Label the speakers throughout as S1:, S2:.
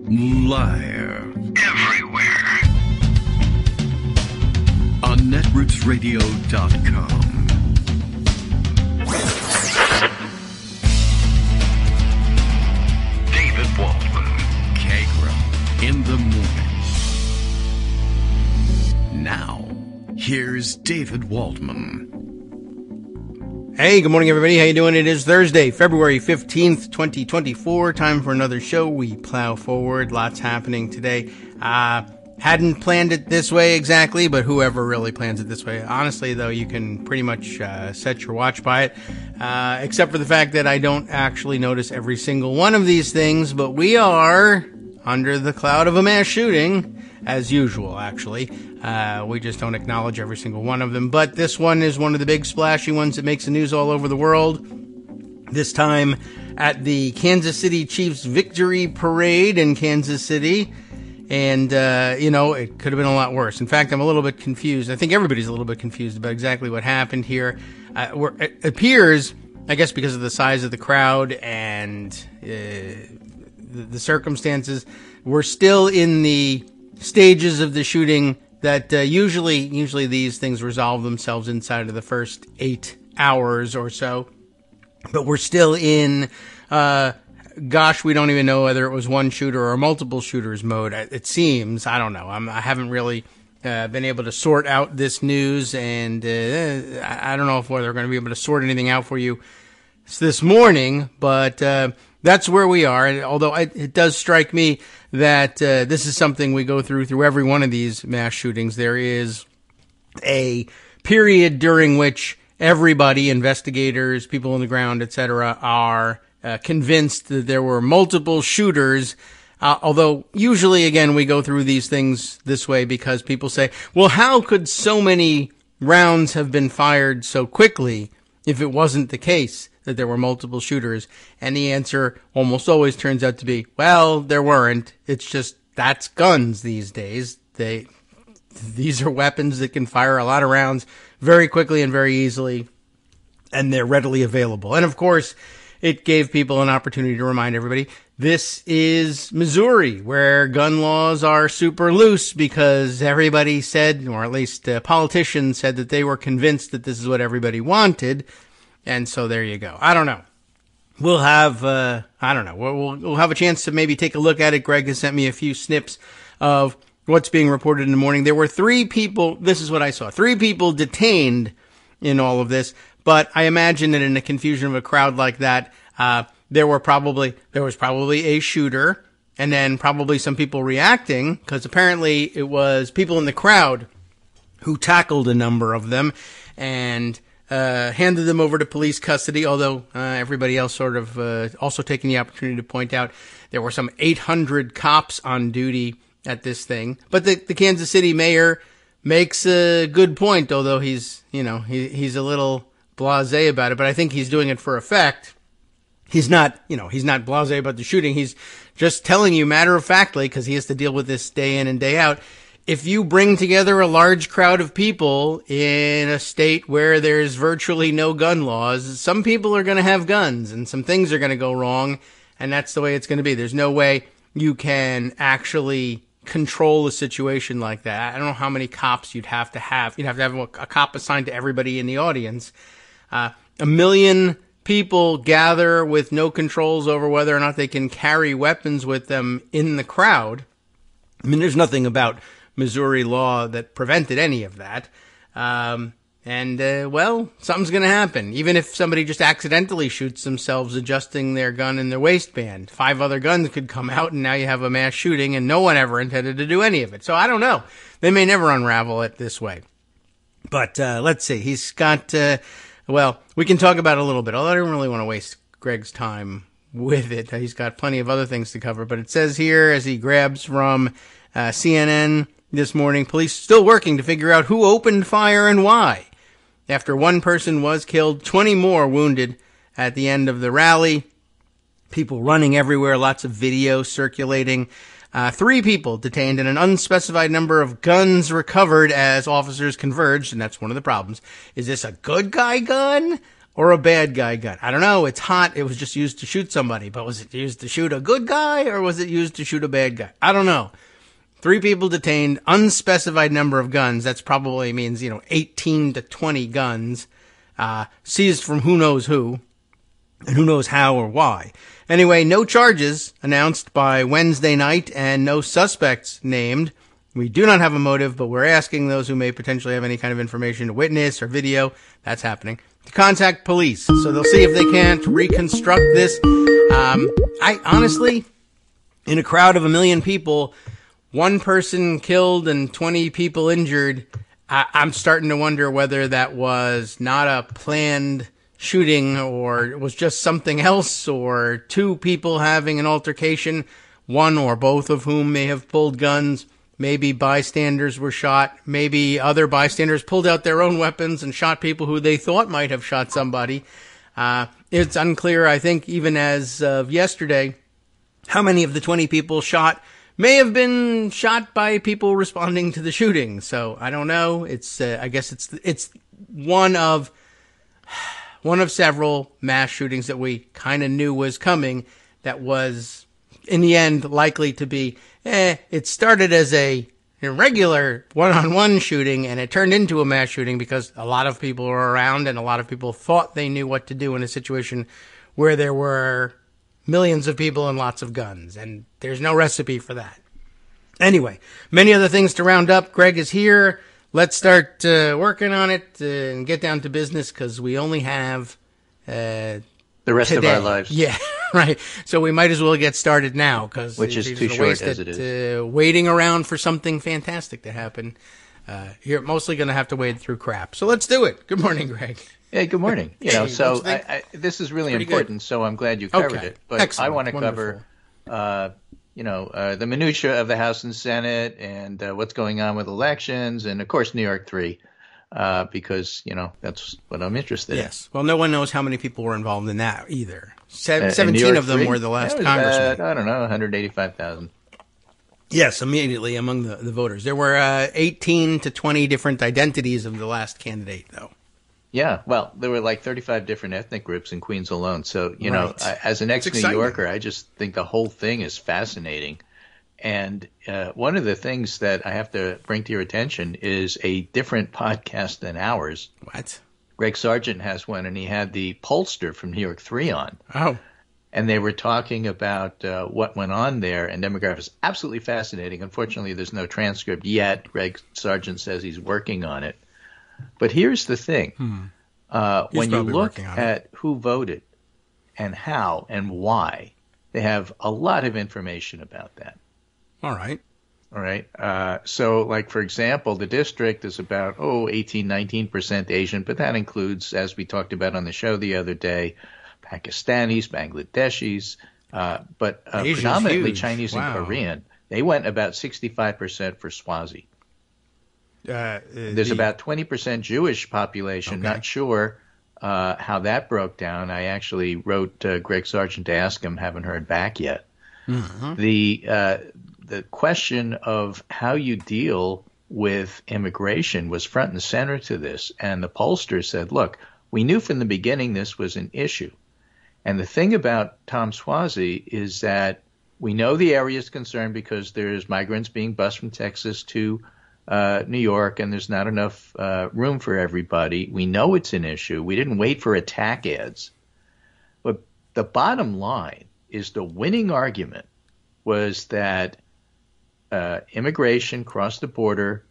S1: Live. Everywhere. On netrootsradio.com. David Waldman. Kagro. In the morning. Now, here's David Waldman.
S2: Hey, good morning, everybody. How you doing? It is Thursday, February 15th, 2024. Time for another show. We plow forward. Lots happening today. Hadn't planned it this way exactly, but whoever really plans it this way. Honestly, though, you can pretty much set your watch by it, except for the fact that I don't actually notice every single one of these things, but we are under the cloud of a mass shooting, as usual, actually. We just don't acknowledge every single one of them. But this one is one of the big splashy ones that makes the news all over the world. This time at the Kansas City Chiefs Victory Parade in Kansas City. And, it could have been a lot worse. In fact, I'm a little bit confused. I think everybody's a little bit confused about exactly what happened here. It appears, I guess because of the size of the crowd and the circumstances, we're still in the stages of the shooting that usually these things resolve themselves inside of the first 8 hours or so. But we're still in, we don't even know whether it was one shooter or multiple shooters mode. It seems, I don't know. I haven't really been able to sort out this news, and I don't know if whether we're going to be able to sort anything out for you this morning, but that's where we are. And although it does strike me that this is something we go through every one of these mass shootings. There is a period during which everybody, investigators, people on the ground, etc., are convinced that there were multiple shooters. Although usually, again, we go through these things this way because people say, well, how could so many rounds have been fired so quickly if it wasn't the case that there were multiple shooters? And the answer almost always turns out to be, well, there weren't. It's just, that's guns these days. These are weapons that can fire a lot of rounds very quickly and very easily, and they're readily available. And of course, it gave people an opportunity to remind everybody, this is Missouri, where gun laws are super loose because everybody said, or at least politicians said, that they were convinced that this is what everybody wanted. And so there you go. I don't know. We'll have, We'll have a chance to maybe take a look at it. Greg has sent me a few snips of what's being reported in the morning. There were 3 people, this is what I saw, 3 people detained in all of this. But I imagine that in the confusion of a crowd like that, there was probably a shooter and then probably some people reacting, because apparently it was people in the crowd who tackled a number of them and handed them over to police custody, although everybody else sort of also taking the opportunity to point out there were some 800 cops on duty at this thing. But the Kansas City mayor makes a good point, although he's a little blasé about it, but I think he's doing it for effect. He's not blasé about the shooting. He's just telling you matter-of-factly, because he has to deal with this day in and day out. If you bring together a large crowd of people in a state where there's virtually no gun laws, some people are going to have guns and some things are going to go wrong, and that's the way it's going to be. There's no way you can actually control a situation like that. I don't know how many cops you'd have to have. You'd have to have a cop assigned to everybody in the audience. 1 million people gather with no controls over whether or not they can carry weapons with them in the crowd. I mean, there's nothing about Missouri law that prevented any of that. Something's going to happen. Even if somebody just accidentally shoots themselves adjusting their gun in their waistband, 5 other guns could come out and now you have a mass shooting and no one ever intended to do any of it. So I don't know. They may never unravel it this way. But let's see. He's got... we can talk about it a little bit, although I don't really want to waste Greg's time with it. He's got plenty of other things to cover. But it says here, as he grabs from CNN this morning, police still working to figure out who opened fire and why. After 1 person was killed, 20 more wounded at the end of the rally. People running everywhere, lots of video circulating. 3 people detained and an unspecified number of guns recovered as officers converged, and that's one of the problems. Is this a good guy gun or a bad guy gun? I don't know. It's hot. It was just used to shoot somebody. But was it used to shoot a good guy or was it used to shoot a bad guy? I don't know. 3 people detained, unspecified number of guns. That's probably means, 18 to 20 guns, seized from who knows who, and who knows how or why. Anyway, no charges announced by Wednesday night and no suspects named. We do not have a motive, but we're asking those who may potentially have any kind of information to witness or video, that's happening, to contact police. So they'll see if they can't reconstruct this. I honestly, in a crowd of 1 million people, 1 person killed and 20 people injured, I'm starting to wonder whether that was not a planned shooting or it was just something else, or 2 people having an altercation, 1 or both of whom may have pulled guns. Maybe bystanders were shot. Maybe other bystanders pulled out their own weapons and shot people who they thought might have shot somebody. It's unclear, I think, even as of yesterday, how many of the 20 people shot may have been shot by people responding to the shooting. So I don't know. It's I guess it's one of several mass shootings that we kind of knew was coming. That was in the end likely to be. It started as a irregular one-on-one shooting, and it turned into a mass shooting because a lot of people were around, and a lot of people thought they knew what to do in a situation where there were millions of people and lots of guns, and there's no recipe for that. Anyway, many other things to round up. Greg is here. Let's start working on it and get down to business because we only have
S3: the rest
S2: today.
S3: of our lives.
S2: Yeah, right. So we might as well get started now because
S3: which is too short as it is.
S2: Waiting around for something fantastic to happen. You're mostly going to have to wade through crap. So let's do it. Good morning, Greg.
S3: Hey, good morning. So this is really important, so I'm glad you covered it. But
S2: excellent.
S3: I want to cover, the minutia of the House and Senate and what's going on with elections and, of course, New York 3, because, that's what I'm interested in.
S2: Yes. Well, no one knows how many people were involved in that either. 17 of them were the last congressman.
S3: I don't know, 185,000.
S2: Yes, immediately among the voters. There were 18 to 20 different identities of the last candidate, though.
S3: Yeah, well, there were like 35 different ethnic groups in Queens alone. So, as an ex-New Yorker, I just think the whole thing is fascinating. And one of the things that I have to bring to your attention is a different podcast than ours.
S2: What?
S3: Greg Sargent has one, and he had the pollster from New York 3 on.
S2: Oh.
S3: And they were talking about what went on there, and demographics is absolutely fascinating. Unfortunately, there's no transcript yet. Greg Sargent says he's working on it. But here's the thing. When you look at who voted and how and why, they have a lot of information about that.
S2: All right.
S3: So, like, for example, the district is about, 18, 19% Asian, but that includes, as we talked about on the show the other day, Pakistanis, Bangladeshis, but predominantly huge. Chinese and Korean. They went about 65% for Swazi. There's about 20% Jewish population. Okay. Not sure how that broke down. I actually wrote Greg Sargent to ask him. Haven't heard back yet. Mm-hmm. The question of how you deal with immigration was front and center to this. And the pollster said, look, we knew from the beginning this was an issue. And the thing about Tom Swazi is that we know the area is concerned because there's migrants being bused from Texas to New York, and there's not enough room for everybody. We know it's an issue. We didn't wait for attack ads. But the bottom line is the winning argument was that immigration across the border,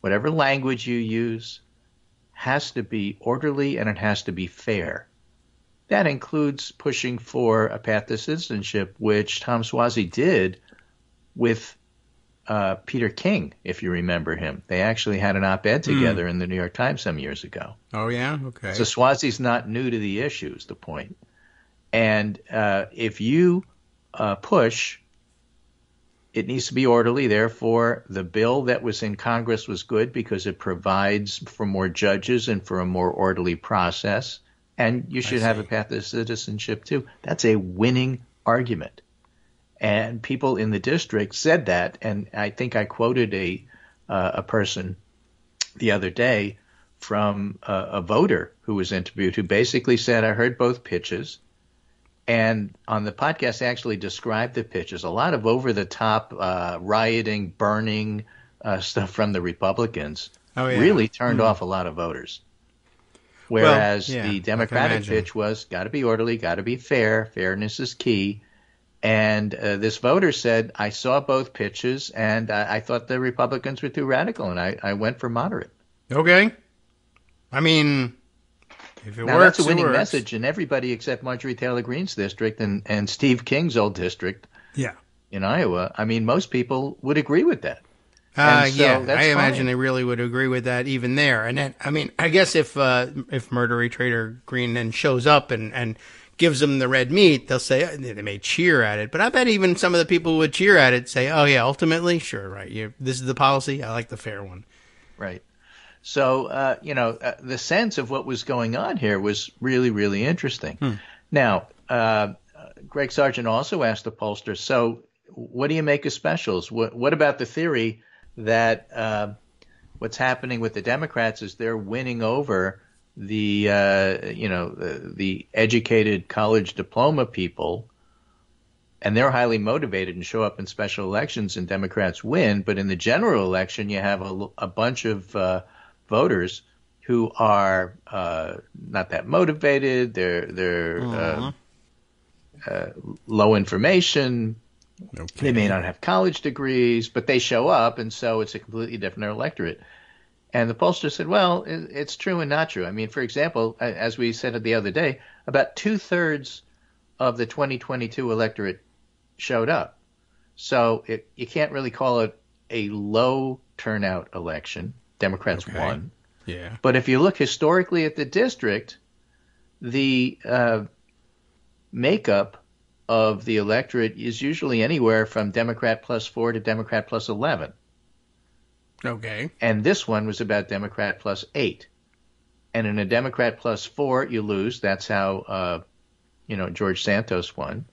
S3: whatever language you use, has to be orderly and it has to be fair. That includes pushing for a path to citizenship, which Tom Swazi did with Peter King, if you remember him. They actually had an op-ed together in the New York Times some years ago.
S2: Oh, yeah? Okay.
S3: So Swazi's not new to the issue is the point. And if you push, it needs to be orderly. Therefore, the bill that was in Congress was good because it provides for more judges and for a more orderly process. And you should have a path to citizenship, too. That's a winning argument. And people in the district said that, and I think I quoted a person the other day from a voter who was interviewed who basically said, I heard both pitches. And on the podcast, they actually described the pitches. A lot of over-the-top rioting, burning stuff from the Republicans really turned off a lot of voters. Whereas the Democratic pitch was, got to be orderly, got to be fair. Fairness is key. And this voter said, I saw both pitches, and I thought the Republicans were too radical, and I went for moderate.
S2: Okay. I mean, if it
S3: now,
S2: works,
S3: that's a winning
S2: it works.
S3: message in everybody except Marjorie Taylor Greene's district and Steve King's old district in Iowa. I mean, most people would agree with that.
S2: I imagine they really would agree with that even there. And then, I mean, I guess if Marjorie Taylor Greene then shows up and gives them the red meat, they'll say, they may cheer at it. But I bet even some of the people who would cheer at it say, oh, yeah, ultimately, sure, right. This is the policy. I like the fair one.
S3: Right. So, the sense of what was going on here was really, really interesting. Now, Greg Sargent also asked the pollster, so what do you make of specials? What about the theory that what's happening with the Democrats is they're winning over the educated college diploma people, and they're highly motivated and show up in special elections and Democrats win. But in the general election, you have a bunch of voters who are not that motivated. They're low information. Okay. They may not have college degrees, but they show up, and so it's a completely different electorate. And the pollster said, well, it's true and not true. I mean, for example, as we said the other day, about 2/3 of the 2022 electorate showed up. So you can't really call it a low turnout election. Democrats won.
S2: Yeah.
S3: But if you look historically at the district, the makeup of the electorate is usually anywhere from Democrat +4 to Democrat +11.
S2: Okay.
S3: And this one was about Democrat +8. And in a Democrat +4, you lose. That's how, George Santos won.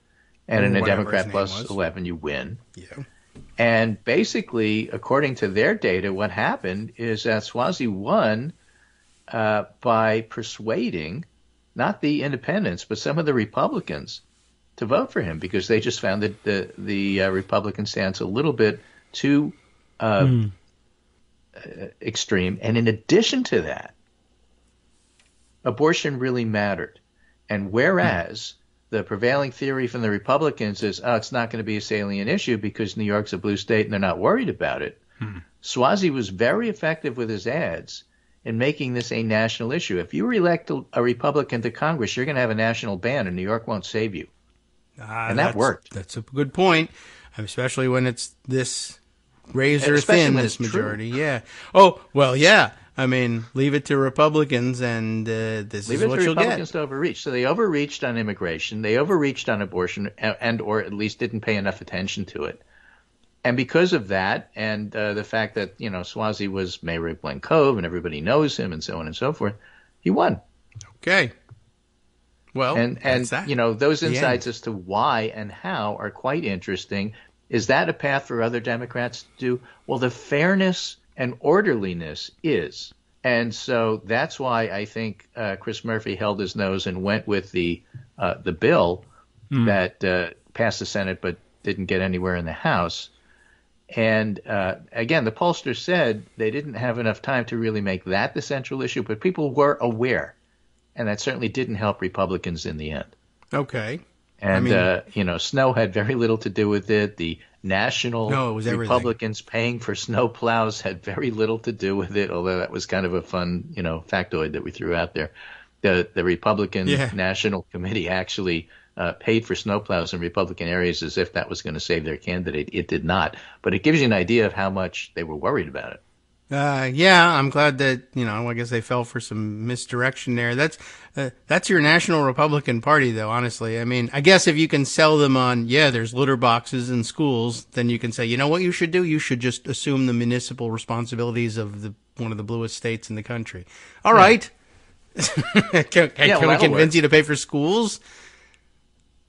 S3: And in a Democrat +11, you win.
S2: Yeah.
S3: And basically, according to their data, what happened is that Swazi won by persuading not the independents, but some of the Republicans to vote for him because they just found that the Republican stance a little bit too extreme. And in addition to that, abortion really mattered. And whereas the prevailing theory from the Republicans is, it's not going to be a salient issue because New York's a blue state and they're not worried about it, Swazi was very effective with his ads in making this a national issue. If you elect a Republican to Congress, you're going to have a national ban and New York won't save you. And that worked.
S2: That's a good point, especially when it's this razor thin, this majority. True. Yeah. Oh, well, yeah. I mean, leave it to Republicans, and this is what you'll get. Leave it to
S3: Republicans to overreach. So they overreached on immigration. They overreached on abortion, or at least didn't pay enough attention to it. And because of that, and the fact that, Swazi was mayor of Glen Cove, and everybody knows him, and so on and so forth, he won.
S2: Okay. Well,
S3: and those insights as to why and how are quite interesting. Is that a path for other Democrats to do? Well, the fairness and orderliness is. And so that's why I think Chris Murphy held his nose and went with the bill that passed the Senate but didn't get anywhere in the House. And again, the pollster said they didn't have enough time to really make that the central issue, but people were aware. And that certainly didn't help Republicans in the end.
S2: Okay.
S3: And, snow had very little to do with it. The national Republicans paying for snow plows had very little to do with it, although that was kind of a fun, factoid that we threw out there. The Republican National Committee actually paid for snow plows in Republican areas as if that was going to save their candidate. It did not. But it gives you an idea of how much they were worried about it.
S2: I'm glad that, I guess they fell for some misdirection there. That's your National Republican Party, though, honestly. I mean, I guess if you can sell them on, there's litter boxes in schools, then you can say, you know what you should do? You should just assume the municipal responsibilities of one of the bluest states in the country. All right. Can we convince you to pay for schools?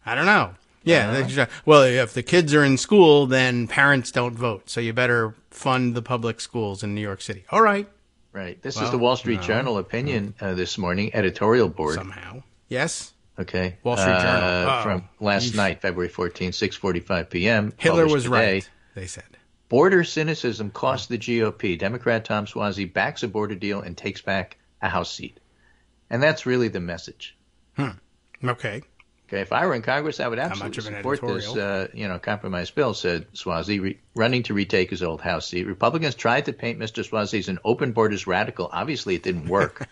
S2: I don't know. Yeah. Well, if the kids are in school, then parents don't vote. So you better fund the public schools in New York City. All right.
S3: Right. This is the Wall Street Journal opinion this morning, editorial board.
S2: Somehow. Yes.
S3: Okay.
S2: Wall Street Journal.
S3: From last night, February 14th, 6:45 p.m.
S2: Hitler was
S3: today.
S2: right, they said.
S3: Border cynicism cost the GOP. Democrat Tom Suozzi backs a border deal and takes back a House seat. And that's really the message.
S2: Okay.
S3: Okay, if I were in Congress, I would absolutely support this, compromise bill, said Suozzi, running to retake his old House seat. Republicans tried to paint Mr. Suozzi as an open borders radical. Obviously, it didn't work.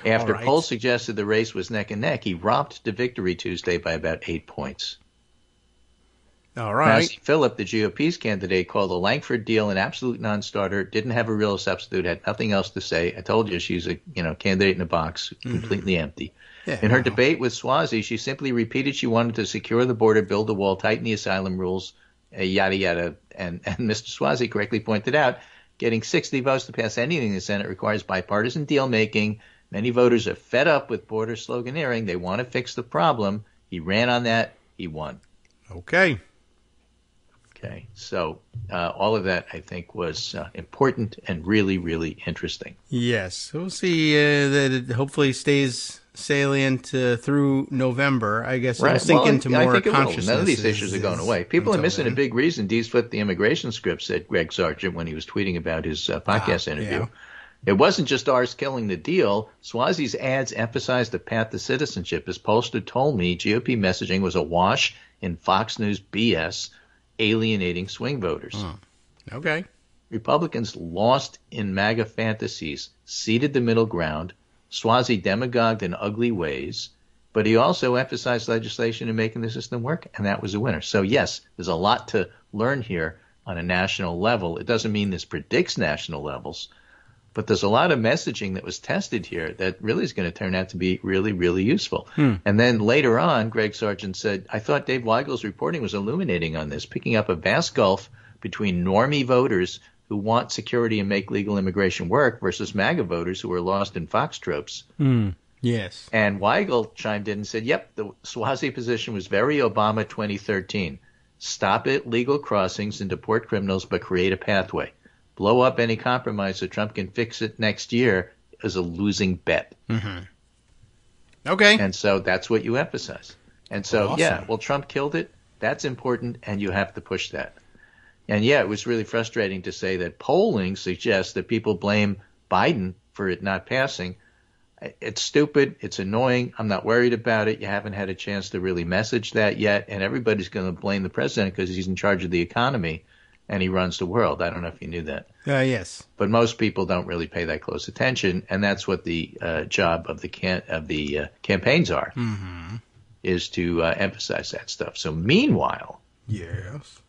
S3: After polls suggested the race was neck and neck, he romped to victory Tuesday by about 8 points.
S2: All right.
S3: Massey Phillip, the GOP's candidate, called the Lankford deal an absolute non-starter, didn't have a real substitute, had nothing else to say. I told you she's a candidate in a box, completely empty.
S2: Yeah,
S3: in her debate with Suozzi, she simply repeated she wanted to secure the border, build the wall, tighten the asylum rules, yada, yada. And Mr. Suozzi correctly pointed out, getting 60 votes to pass anything in the Senate requires bipartisan deal-making. Many voters are fed up with border sloganeering. They want to fix the problem. He ran on that. He won.
S2: Okay.
S3: Okay, so all of that, I think, was important and really, really interesting.
S2: Yes, we'll see that it hopefully stays salient through November. I guess it'll sink into more consciousness.
S3: None of these issues are going away. People are missing a big reason Dees flipped the immigration script, said Greg Sargent when he was tweeting about his podcast interview.
S2: Yeah.
S3: It wasn't just ours killing the deal. Suozzi's ads emphasized the path to citizenship. His pollster told me GOP messaging was awash in Fox News BS, alienating swing voters.
S2: Okay.
S3: Republicans lost in MAGA fantasies, ceded the middle ground. Suozzi demagogued in ugly ways, but he also emphasized legislation in making the system work, and that was a winner. So, yes, there's a lot to learn here on a national level. It doesn't mean this predicts national levels, but there's a lot of messaging that was tested here that really is going to turn out to be really, really useful. And then later on, Greg Sargent said, I thought Dave Weigel's reporting was illuminating on this, picking up a vast gulf between normie voters who want security and make legal immigration work versus MAGA voters who are lost in Fox tropes.
S2: Yes.
S3: And Weigel chimed in and said, yep, the Suozzi position was very Obama 2013. Stop at legal crossings and deport criminals, but create a pathway. Blow up any compromise so Trump can fix it next year is a losing bet.
S2: Okay.
S3: And so that's what you emphasize. And so, Trump killed it. That's important, and you have to push that. And, it was really frustrating to say that polling suggests that people blame Biden for it not passing. It's stupid. It's annoying. I'm not worried about it. You haven't had a chance to really message that yet, and everybody's going to blame the president because he's in charge of the economy. And he runs the world. I don't know if you knew that.
S2: Yes.
S3: But most people don't really pay that close attention, and that's what the job of the campaigns are, is to emphasize that stuff. So meanwhile,
S2: yes,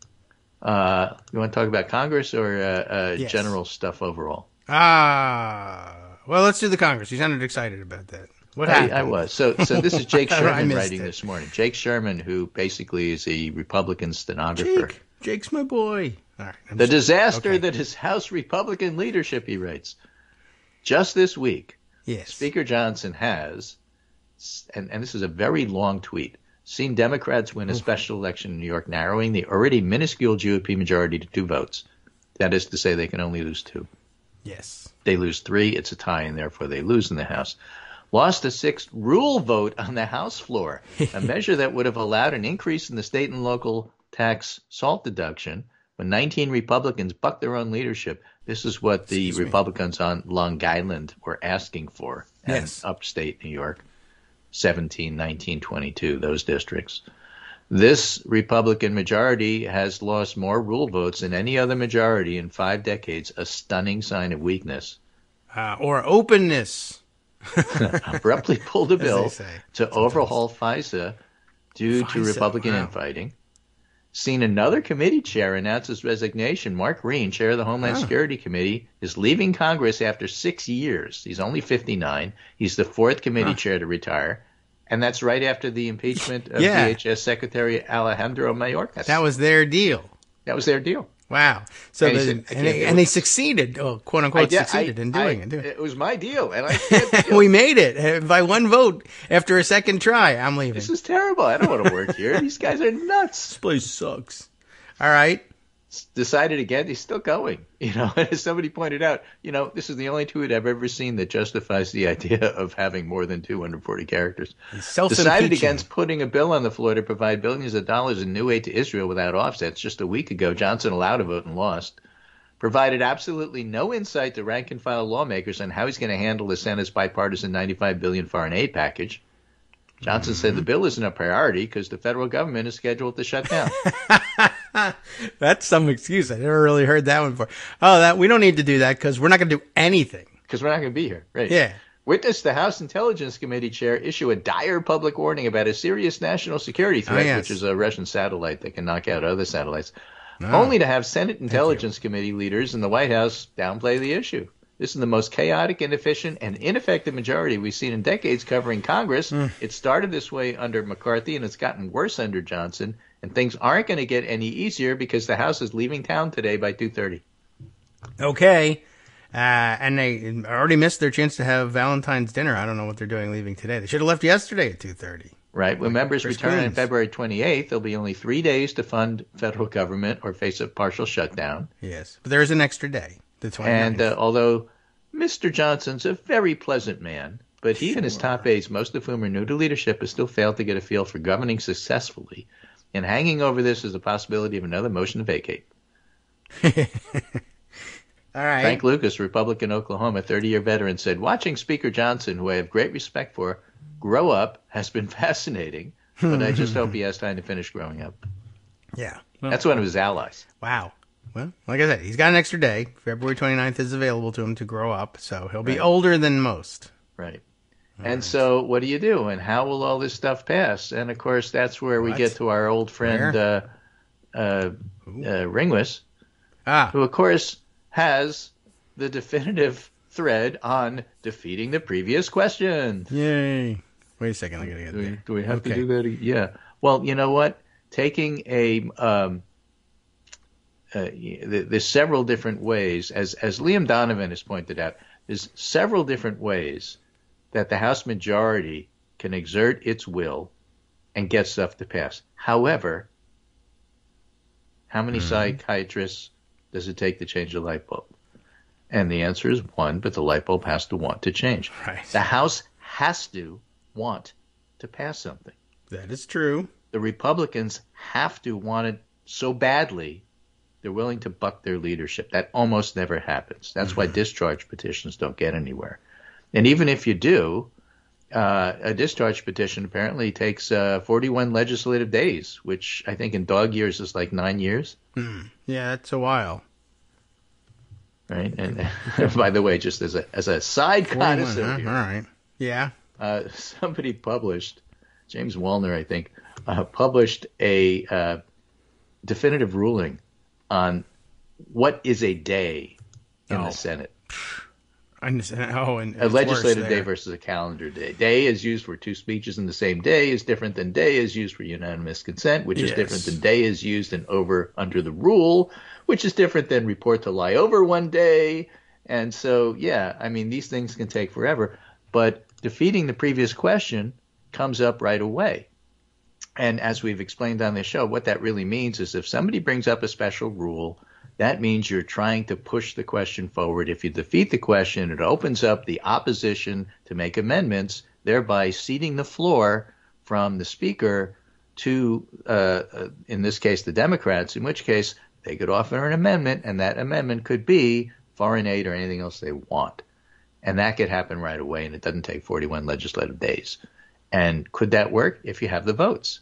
S3: you want to talk about Congress or general stuff overall?
S2: Well, let's do the Congress. You sounded excited about that. What happened?
S3: I was. So this is Jake Sherman writing this morning. Jake Sherman, who basically is a Republican stenographer.
S2: Jake's my boy. All right,
S3: the disaster that is House Republican leadership, he writes. Just this week, Speaker Johnson has, and this is a very long tweet, seen Democrats win a special election in New York, narrowing the already minuscule GOP majority to 2 votes. That is to say they can only lose 2.
S2: Yes.
S3: They lose 3, it's a tie, and therefore they lose in the House. Lost a 6th rule vote on the House floor, a measure that would have allowed an increase in the state and local tax SALT deduction. When 19 Republicans bucked their own leadership, this is what the Republicans on Long Island were asking for in upstate New York, 17, 19, 22, those districts. This Republican majority has lost more rule votes than any other majority in 5 decades, a stunning sign of weakness.
S2: Or openness.
S3: Abruptly pulled a bill to overhaul FISA due to Republican infighting. Seen another committee chair announce his resignation. Mark Green, chair of the Homeland Security Committee, is leaving Congress after 6 years. He's only 59. He's the 4th committee chair to retire. And that's right after the impeachment of DHS Secretary Alejandro Mayorkas.
S2: That was their deal.
S3: That was their deal.
S2: Wow. So and they succeeded, quote unquote, succeeded in doing it.
S3: It was my deal, and I can't
S2: we made it by 1 vote after a second try. I'm leaving.
S3: This is terrible. I don't want to work here. These guys are nuts.
S2: This place sucks. All right.
S3: decided again. He's still going. As somebody pointed out, this is the only tweet I've ever seen that justifies the idea of having more than 240 characters. Decided against putting a bill on the floor to provide billions of dollars in new aid to Israel without offsets. Just a week ago, Johnson allowed a vote and lost. Provided absolutely no insight to rank-and-file lawmakers on how he's going to handle the Senate's bipartisan $95 billion foreign aid package. Johnson said the bill isn't a priority because the federal government is scheduled to shut down.
S2: That's some excuse. I never really heard that one before. Oh, we don't need to do that because we're not going to do anything.
S3: Because we're not going to be here. Right.
S2: Yeah.
S3: Witnessed the House Intelligence Committee chair issue a dire public warning about a serious national security threat, which is a Russian satellite that can knock out other satellites. Only to have Senate Intelligence Committee leaders in the White House downplay the issue. This is the most chaotic, inefficient, and ineffective majority we've seen in decades covering Congress. It started this way under McCarthy, and it's gotten worse under Johnson. And things aren't going to get any easier because the House is leaving town today by 2:30.
S2: Okay. And they already missed their chance to have Valentine's dinner. I don't know what they're doing leaving today. They should have left yesterday at 2:30.
S3: Right. When members return on February 28th, there'll be only 3 days to fund federal government or face a partial shutdown.
S2: Yes. But there is an extra day, the 29th.
S3: And although Mr. Johnson's a very pleasant man, but he and his top aides, most of whom are new to leadership, have still failed to get a feel for governing successfully. And hanging over this is the possibility of another motion to vacate.
S2: All right.
S3: Frank Lucas, Republican, Oklahoma, 30-year veteran, said, watching Speaker Johnson, who I have great respect for, grow up has been fascinating, but I just hope he has time to finish growing up.
S2: Yeah.
S3: Well, that's one of his allies.
S2: Wow. Well, like I said, he's got an extra day. February 29th is available to him to grow up, so he'll be older than most.
S3: Right. And so what do you do, and how will all this stuff pass? And, of course, that's where we get to our old friend Ringwis, who, of course, has the definitive thread on defeating the previous question.
S2: Yay. Wait a second. I got to get there.
S3: Do we have to do that? Yeah. Well, you know what? Taking there's several different ways, as Liam Donovan has pointed out, there's several different ways that the House majority can exert its will and get stuff to pass. However, how many psychiatrists does it take to change a light bulb? And the answer is one, but the light bulb has to want to change.
S2: Right.
S3: The House has to want to pass something.
S2: That is true.
S3: The Republicans have to want it so badly they're willing to buck their leadership. That almost never happens. That's why discharge petitions don't get anywhere. And even if you do, a discharge petition apparently takes 41 legislative days, which I think in dog years is like 9 years.
S2: Yeah, that's a while.
S3: Right. And by the way, just as a side connoisseur here,
S2: all right. Yeah.
S3: Somebody published, James Wallner, I think, published a definitive ruling on what is a day in the Senate.
S2: I understand. And
S3: a legislative day versus a calendar day. Day is used for two speeches in the same day is different than day is used for unanimous consent, which is different than day is used in under the rule, which is different than report to lie over one day. And so, these things can take forever. But defeating the previous question comes up right away. And as we've explained on this show, what that really means is if somebody brings up a special rule, that means you're trying to push the question forward. If you defeat the question, it opens up the opposition to make amendments, thereby ceding the floor from the speaker to, in this case, the Democrats, in which case they could offer an amendment, and that amendment could be foreign aid or anything else they want. And that could happen right away, and it doesn't take 41 legislative days. And could that work if you have the votes?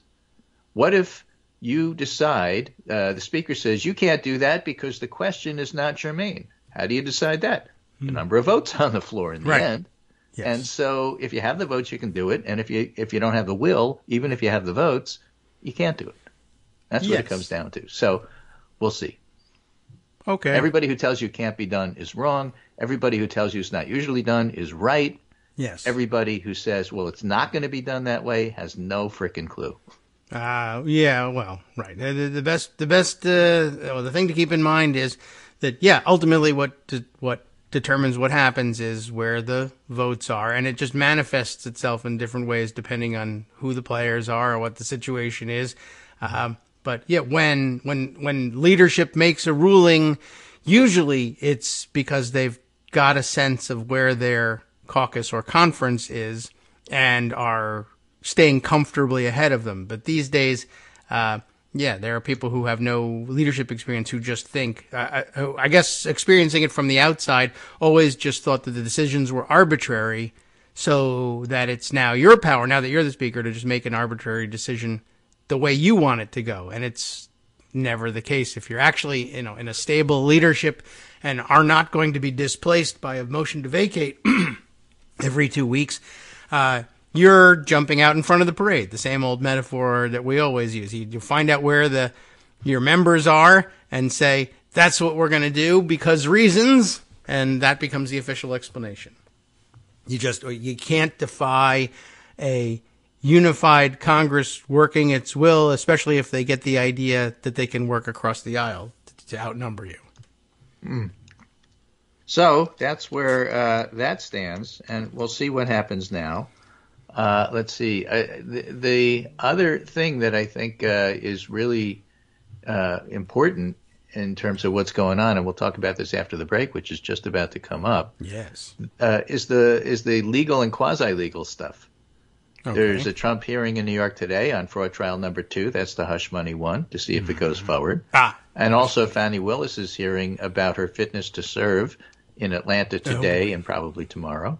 S3: What if you decide, the speaker says, you can't do that because the question is not germane? How do you decide that? The number of votes on the floor in the end. Yes. And so if you have the votes, you can do it. And if you don't have the will, even if you have the votes, you can't do it. That's what it comes down to. So we'll see.
S2: Okay.
S3: Everybody who tells you it can't be done is wrong. Everybody who tells you it's not usually done is right.
S2: Yes.
S3: Everybody who says, well, it's not going to be done that way has no frickin' clue.
S2: Well, right. The thing to keep in mind is that, ultimately what determines what happens is where the votes are, and it just manifests itself in different ways depending on who the players are or what the situation is. But yeah, when leadership makes a ruling, usually it's because they've got a sense of where their caucus or conference is and are staying comfortably ahead of them. But these days, there are people who have no leadership experience who just think, I guess experiencing it from the outside, always just thought that the decisions were arbitrary, so that it's now your power, now that you're the speaker, to just make an arbitrary decision the way you want it to go. And it's never the case. If you're actually, in a stable leadership and are not going to be displaced by a motion to vacate every 2 weeks, you're jumping out in front of the parade. The same old metaphor that we always use. You find out where your members are and say, that's what we're going to do because reasons, and that becomes the official explanation. You can't defy a unified Congress working its will, especially if they get the idea that they can work across the aisle to outnumber you.
S3: So that's where that stands, and we'll see what happens now. Let's see. The other thing that I think is really important in terms of what's going on, and we'll talk about this after the break, which is just about to come up.
S2: Yes,
S3: is the legal and quasi-legal stuff.
S2: Okay.
S3: There's a Trump hearing in New York today on fraud trial number 2. That's the hush money one, to see if it goes forward. And also Fani Willis's hearing about her fitness to serve in Atlanta today and probably tomorrow.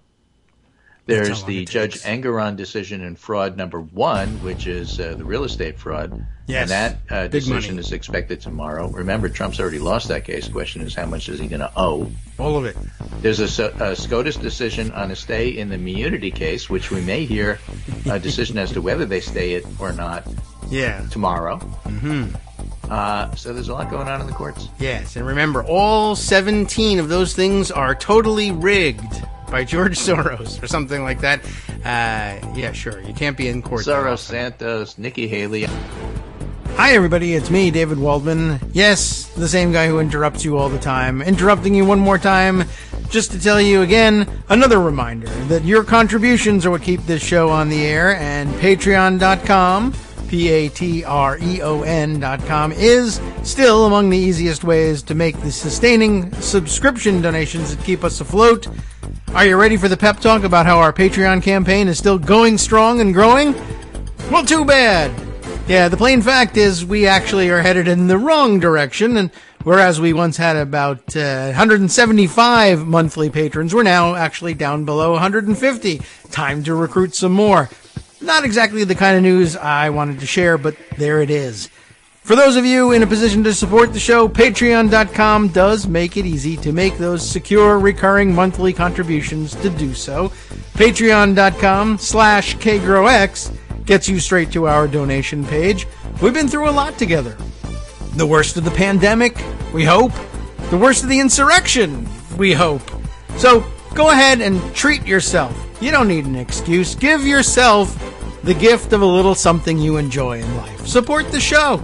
S3: There's the Judge Engeron decision in fraud number 1, which is the real estate fraud.
S2: Yes.
S3: And that decision is expected tomorrow. Remember, Trump's already lost that case. The question is, how much is he going to owe?
S2: All of it.
S3: There's a SCOTUS decision on a stay in the immunity case, which we may hear a decision as to whether they stay it or not tomorrow. So there's a lot going on in the courts.
S2: Yes, and remember, all 17 of those things are totally rigged by George Soros or something like that. Sure. You can't be in court.
S3: Soros, Santos, Nikki Haley.
S2: Hi, everybody. It's me, David Waldman. Yes, the same guy who interrupts you all the time. Interrupting you one more time just to tell you again, another reminder that your contributions are what keep this show on the air, and Patreon.com, Patreon.com, is still among the easiest ways to make the sustaining subscription donations that keep us afloat. Are you ready for the pep talk about how our Patreon campaign is still going strong and growing? Well, too bad. Yeah, the plain fact is we actually are headed in the wrong direction, and whereas we once had about 175 monthly patrons, we're now actually down below 150. Time to recruit some more. Not exactly the kind of news I wanted to share, but there it is. For those of you in a position to support the show, Patreon.com does make it easy to make those secure, recurring monthly contributions to do so. Patreon.com/KagroX gets you straight to our donation page. We've been through a lot together. The worst of the pandemic, we hope. The worst of the insurrection, we hope. So go ahead and treat yourself. You don't need an excuse. Give yourself the gift of a little something you enjoy in life. Support the show.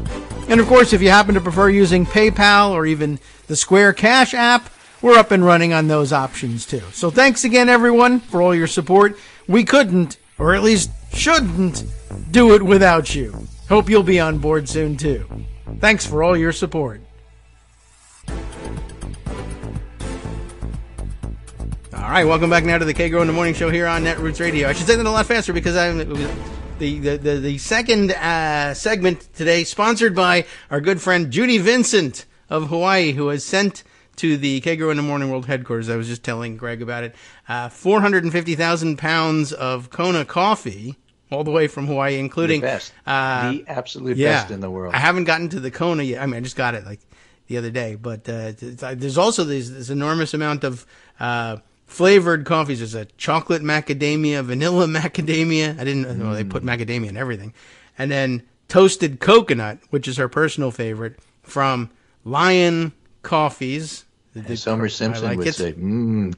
S2: And of course, if you happen to prefer using PayPal or even the Square Cash app, we're up and running on those options too. So thanks again, everyone, for all your support. We couldn't, or at least shouldn't, do it without you. Hope you'll be on board soon too. Thanks for all your support. All right, welcome back now to the Kagro in the Morning Show here on Netroots Radio. I should say that a lot faster because the second segment today sponsored by our good friend Judy Vincent of Hawaii, who has sent to the Kagro in the Morning World headquarters. I was just telling Greg about it. 450,000 pounds of Kona coffee, all the way from Hawaii, including
S3: the best, the absolute best in the world.
S2: I haven't gotten to the Kona yet. I mean, I just got it like the other day. But there's also this enormous amount of flavored coffees. There's a chocolate macadamia, vanilla macadamia. I didn't know they put macadamia in everything. And then toasted coconut, which is her personal favorite, from Lion Coffees.
S3: As Homer Simpson would say,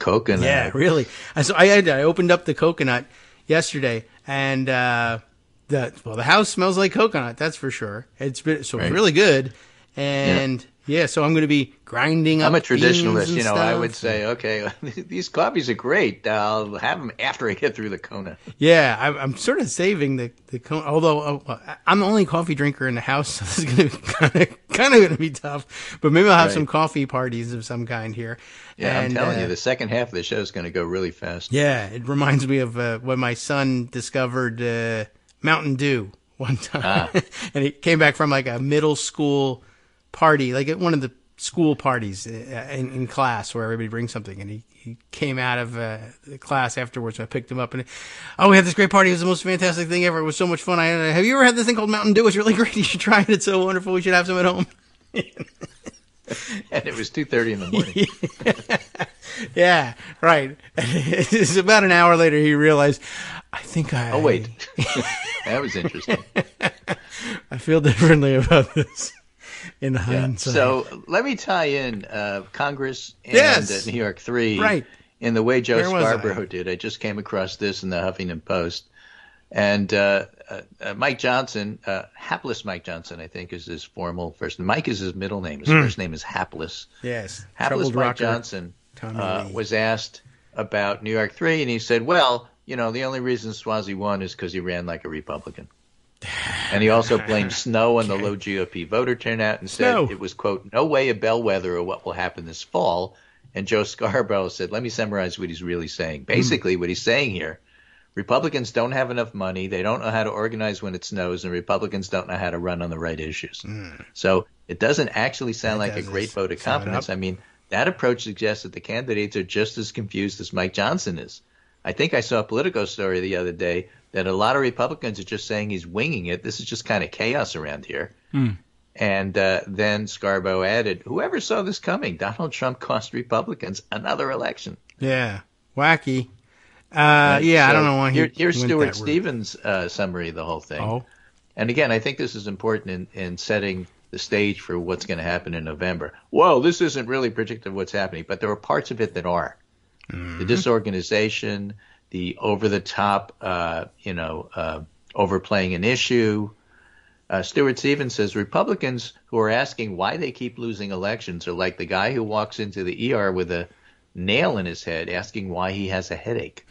S3: coconut.
S2: Yeah, really. So I opened up the coconut yesterday, and the house smells like coconut. That's for sure. It's really good, and Yeah, so I'm going to be grinding up
S3: I'm a traditionalist.
S2: beans and
S3: I
S2: stuff.
S3: would say, okay, these coffees are great. I'll have them after I get through the Kona.
S2: Yeah, I'm sort of saving the although I'm the only coffee drinker in the house, so this is going to be kind of going to be tough. But maybe I'll have some coffee parties of some kind here.
S3: Yeah, and, I'm telling you, the second half of the show is going to go really fast.
S2: Yeah, it reminds me of when my son discovered Mountain Dew one time, and he came back from like a middle school party, like at one of the school parties in class where everybody brings something, and he came out of the class afterwards. So I picked him up, and we had this great party. It was the most fantastic thing ever. It was so much fun. Have you ever had this thing called Mountain Dew? It's really great. You should try it. It's so wonderful. We should have some at home.
S3: And it was 2:30 in the morning.
S2: Yeah, right. It's about an hour later he realized, I think
S3: Oh, wait. That was interesting.
S2: I feel differently about this in hindsight.
S3: So let me tie in Congress and New York 3 in the way Joe Scarborough did. I just came across this in the Huffington Post. And Mike Johnson, Hapless Mike Johnson, I think is his formal first name. Mike is his middle name. His first name is Hapless.
S2: Yes.
S3: Hapless Mike Johnson was asked about New York 3, and he said, well, the only reason Swazi won is because he ran like a Republican. And he also blamed snow on the low GOP voter turnout and said it was, quote, no way a bellwether of what will happen this fall. And Joe Scarborough said, let me summarize what he's really saying. Basically, what he's saying here, Republicans don't have enough money. They don't know how to organize when it snows, and Republicans don't know how to run on the right issues. So it doesn't actually sound like a great vote of confidence. I mean, that approach suggests that the candidates are just as confused as Mike Johnson is. I think I saw a Politico story the other day that a lot of Republicans are just saying he's winging it. This is just kind of chaos around here. And then Scarborough added, whoever saw this coming? Donald Trump cost Republicans another election.
S2: Yeah. Wacky. I don't know why
S3: here's Stuart Stevens' summary of the whole thing. And again, I think this is important in setting the stage for what's going to happen in November. Well, this isn't really predictive of what's happening, but there are parts of it that are. The disorganization, the over-the-top, overplaying an issue. Stuart Stevens says Republicans who are asking why they keep losing elections are like the guy who walks into the ER with a nail in his head asking why he has a headache.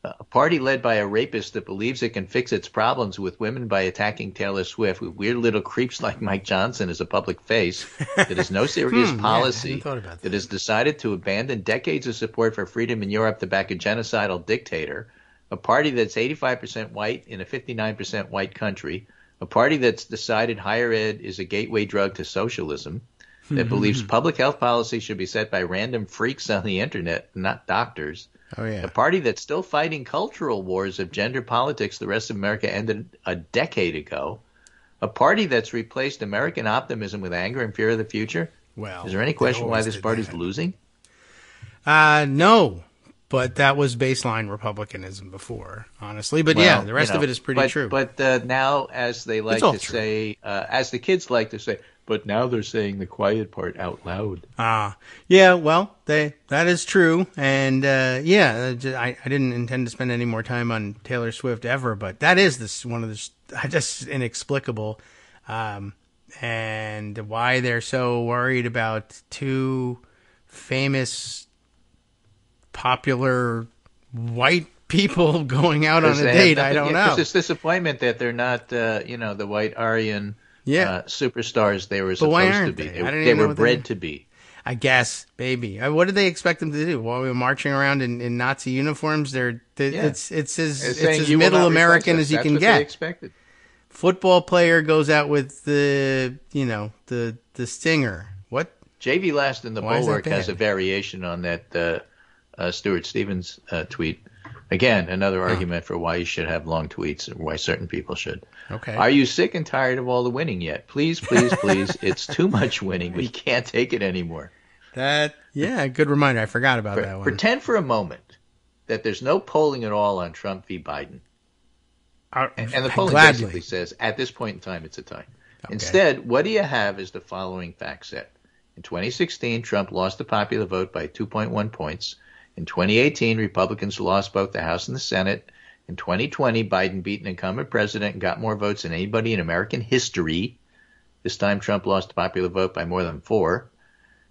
S3: A party led by a rapist that believes it can fix its problems with women by attacking Taylor Swift with weird little creeps like Mike Johnson as a public face that has no serious policy, that has decided to abandon decades of support for freedom in Europe to back a genocidal dictator, a party that's 85% white in a 59% white country, a party that's decided higher ed is a gateway drug to socialism, that believes public health policy should be set by random freaks on the internet, not doctors. A party that's still fighting cultural wars of gender politics the rest of America ended a decade ago. A party that's replaced American optimism with anger and fear of the future. Well, is there any question why this party's losing?
S2: No, but that was baseline Republicanism before, honestly. But the rest of it is pretty true.
S3: But now, as they like to say, as the kids like to say, but now they're saying the quiet part out loud.
S2: Well, that is true. And, I didn't intend to spend any more time on Taylor Swift ever, but that is just inexplicable. And why they're so worried about two famous, popular white people going out on a date, I don't know.
S3: It's disappointment that they're not, the white Aryan superstars they were supposed to be. They were bred to be.
S2: I guess, baby. What did they expect them to do? While we were marching around in Nazi uniforms, it's as middle American as you can get.
S3: They expected.
S2: Football player goes out with the stinger. What?
S3: J.V. Last in the Bulwark has a variation on that Stuart Stevens tweet. Again, another argument for why you should have long tweets and why certain people should.
S2: Okay.
S3: Are you sick and tired of all the winning yet? Please, please, please. It's too much winning. We can't take it anymore.
S2: Good reminder. I forgot about that one.
S3: Pretend for a moment that there's no polling at all on Trump v. Biden. And the polling basically says, at this point in time, it's a tie. Okay. Instead, what do you have is the following fact set. In 2016, Trump lost the popular vote by 2.1 points. In 2018, Republicans lost both the House and the Senate. In 2020, Biden beat an incumbent president and got more votes than anybody in American history. This time, Trump lost the popular vote by more than 4.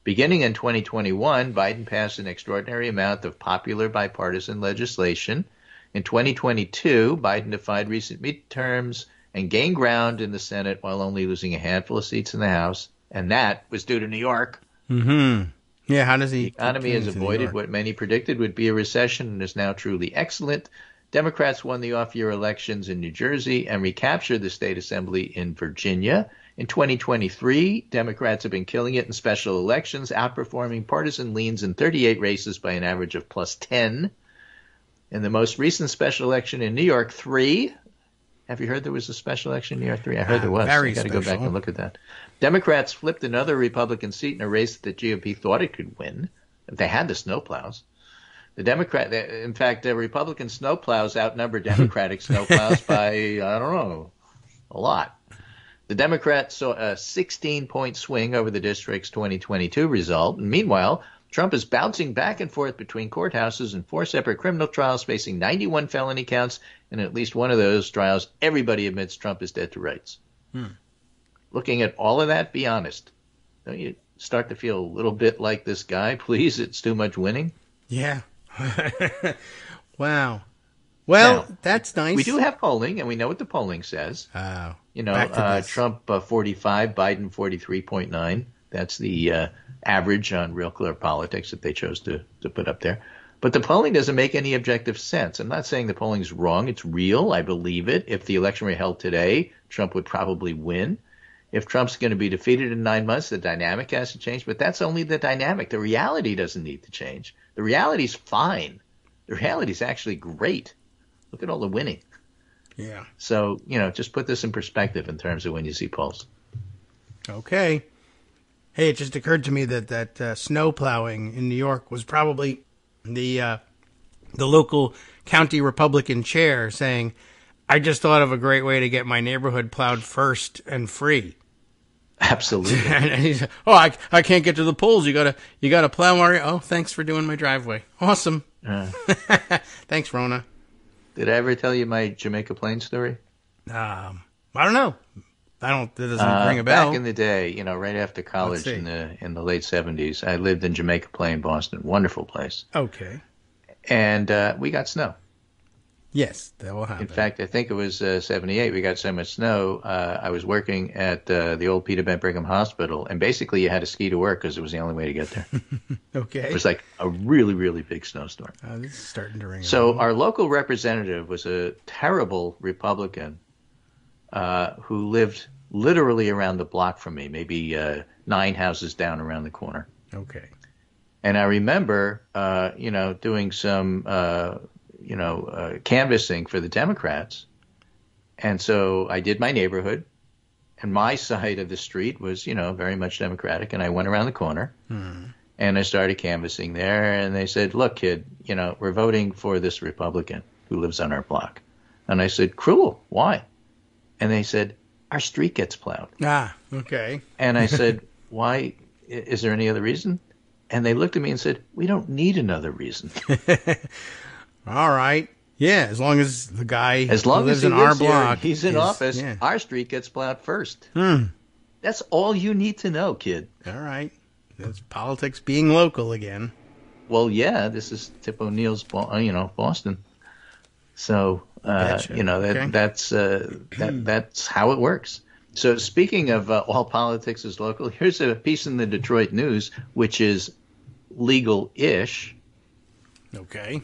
S3: Beginning in 2021, Biden passed an extraordinary amount of popular bipartisan legislation. In 2022, Biden defied recent midterms and gained ground in the Senate while only losing a handful of seats in the House. And that was due to New York.
S2: Mm-hmm. Yeah, how does he?
S3: The economy has avoided what many predicted would be a recession and is now truly excellent. Democrats won the off-year elections in New Jersey and recaptured the state assembly in Virginia. In 2023, Democrats have been killing it in special elections, outperforming partisan leans in 38 races by an average of plus 10. In the most recent special election in New York 3, have you heard there was a special election in New York 3? I heard there was.
S2: Very
S3: I got to go back and look at that. Democrats flipped another Republican seat in a race that the GOP thought it could win. They had the snowplows. In fact, the Republican snowplows outnumber Democratic snowplows by, I don't know, a lot. The Democrats saw a 16-point swing over the district's 2022 result. And meanwhile, Trump is bouncing back and forth between courthouses and 4 separate criminal trials, facing 91 felony counts. And at least one of those trials, everybody admits Trump is dead to rights. Looking at all of that, be honest. Don't you start to feel a little bit like this guy? Please, it's too much winning.
S2: Yeah. Wow. Well,
S3: Now,
S2: that's nice.
S3: We do have polling, and we know what the polling says. Trump 45, Biden 43.9. That's the average on Real Clear Politics that they chose to put up there. But the polling doesn't make any objective sense. I'm not saying the polling's wrong. It's real. I believe it. If the election were held today, Trump would probably win. If Trump's going to be defeated in 9 months, the dynamic has to change. But that's only the dynamic. The reality doesn't need to change. The reality's fine. The reality's actually great. Look at all the winning.
S2: Yeah.
S3: So, just put this in perspective in terms of when you see polls.
S2: Okay. Hey, it just occurred to me that snow plowing in New York was probably the local county Republican chair saying, I just thought of a great way to get my neighborhood plowed first and free.
S3: Absolutely.
S2: And he's, I can't get to the polls. You gotta plow my. Oh, thanks for doing my driveway. Awesome. Thanks, Rona.
S3: Did I ever tell you my Jamaica Plain story?
S2: I don't know. That doesn't ring a bell.
S3: Back in the day, right after college in the late 70s, I lived in Jamaica Plain, Boston. Wonderful place.
S2: Okay.
S3: And we got snow.
S2: Yes, that will happen.
S3: In fact, I think it was 78. We got so much snow. I was working at the old Peter Bent Brigham Hospital, and basically you had to ski to work because it was the only way to get there.
S2: Okay.
S3: It was like a really, really big snowstorm.
S2: This is starting to ring.
S3: So our local representative was a terrible Republican who lived literally around the block from me, maybe 9 houses down around the corner.
S2: Okay.
S3: And I remember, doing some canvassing for the Democrats. And so I did my neighborhood, and my side of the street was, very much Democratic. And I went around the corner and I started canvassing there. And they said, look, kid, we're voting for this Republican who lives on our block. And I said, cruel. Why? And they said, our street gets plowed.
S2: Ah, okay.
S3: And I said, why? Is there any other reason? And they looked at me and said, we don't need another reason.
S2: All right. Yeah, as long as the guy
S3: who lives
S2: in our block,
S3: he's in office, our street gets plowed first. That's all you need to know, kid.
S2: All right. That's politics being local again.
S3: Well, yeah, this is Tip O'Neill's, Boston. So, that's how it works. So speaking of all politics is local, here's a piece in the Detroit News, which is legal-ish.
S2: Okay.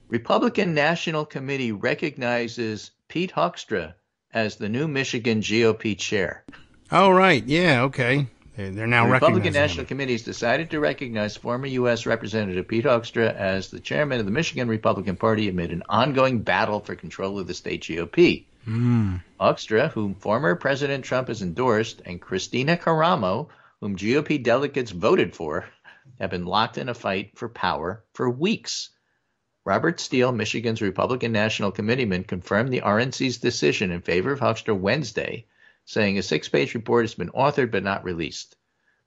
S3: Republican National Committee recognizes Pete Hoekstra as the new Michigan GOP chair.
S2: Oh, right. Yeah, okay. They're now recognizing
S3: the Republican National Committee has decided to recognize former U.S. Representative Pete Hoekstra as the chairman of the Michigan Republican Party amid an ongoing battle for control of the state GOP. Hoekstra, whom former President Trump has endorsed, and Christina Caramo, whom GOP delegates voted for, have been locked in a fight for power for weeks. Robert Steele, Michigan's Republican National Committeeman, confirmed the RNC's decision in favor of Hoekstra Wednesday, saying a 6-page report has been authored but not released.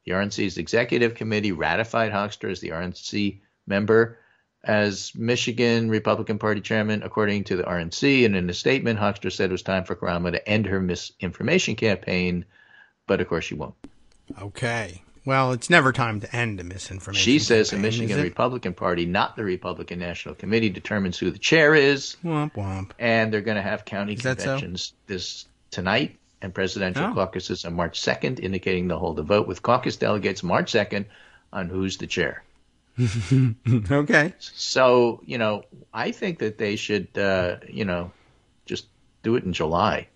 S3: The RNC's executive committee ratified Hoekstra as the RNC member as Michigan Republican Party chairman, according to the RNC. And in a statement, Hoekstra said it was time for Caramo to end her misinformation campaign. But, of course, she won't.
S2: Okay. Well, it's never time to end a misinformation
S3: She says the
S2: campaign,
S3: Michigan Republican Party, not the Republican National Committee, determines who the chair is.
S2: Womp womp.
S3: And they're going to have county conventions tonight and presidential caucuses on March 2nd, indicating they'll hold a vote with caucus delegates March 2nd on who's the chair.
S2: Okay.
S3: So, I think that they should, just do it in July.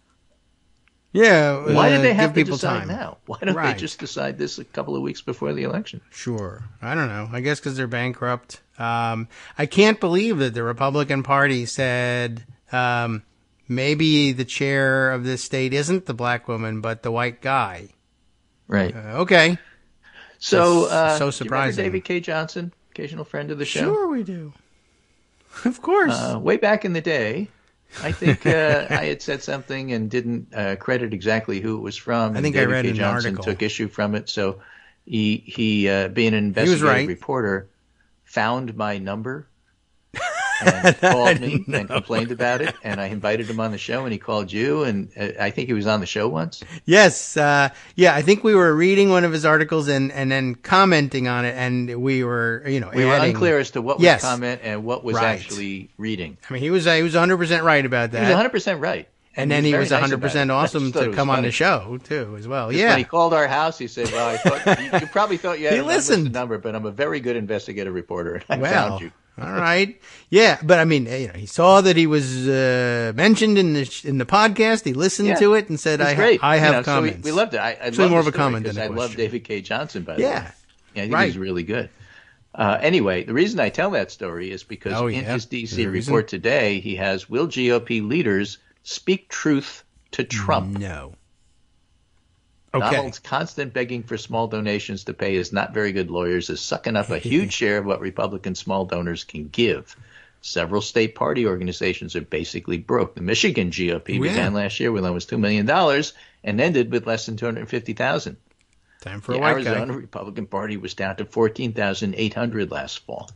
S2: Yeah.
S3: Why did they have to
S2: people
S3: decide
S2: time
S3: now? Why don't they just decide this a couple of weeks before the election?
S2: Sure. I don't know. I guess because they're bankrupt. I can't believe that the Republican Party said maybe the chair of this state isn't the black woman, but the white guy.
S3: Right.
S2: Okay.
S3: So,
S2: so surprising.
S3: Do you remember David K. Johnson, occasional friend of the show?
S2: Sure we do. Of course.
S3: Way back in the day, I think I had said something and didn't credit exactly who it was from.
S2: I think
S3: David
S2: I read
S3: K.
S2: an
S3: Johnson
S2: article.
S3: took issue from it. So he being an investigative reporter, found my number and called me and complained about it. And I invited him on the show, and he called you. And I think he was on the show once.
S2: Yes. I think we were reading one of his articles and then commenting on it. And we were,
S3: we were unclear as to what was comment and what was actually reading.
S2: I mean, he was 100% right about that.
S3: He was 100% right.
S2: And then he was 100% awesome to come on the show, too, as well. Yeah.
S3: When he called our house, he said, well, I thought you probably thought you had a
S2: listened.
S3: number, but I'm a very good investigative reporter, and I found you.
S2: All right. Yeah, but I mean, he saw that he was mentioned in the podcast. He listened to it and said, I have comments.
S3: So we loved it. I
S2: actually more of a comment than a question.
S3: I love David K. Johnson, by the way.
S2: Yeah.
S3: I think he's really good. Anyway, the reason I tell that story is because in his D.C. report today, he has, will GOP leaders speak truth to Trump?
S2: No. Okay.
S3: Donald's constant begging for small donations to pay his not very good lawyers is sucking up a huge share of what Republican small donors can give. Several state party organizations are basically broke. The Michigan GOP began last year with almost $2 million and ended with less than $250,000.
S2: Time for a white guy.
S3: The Arizona Republican Party was down to $14,800 last fall.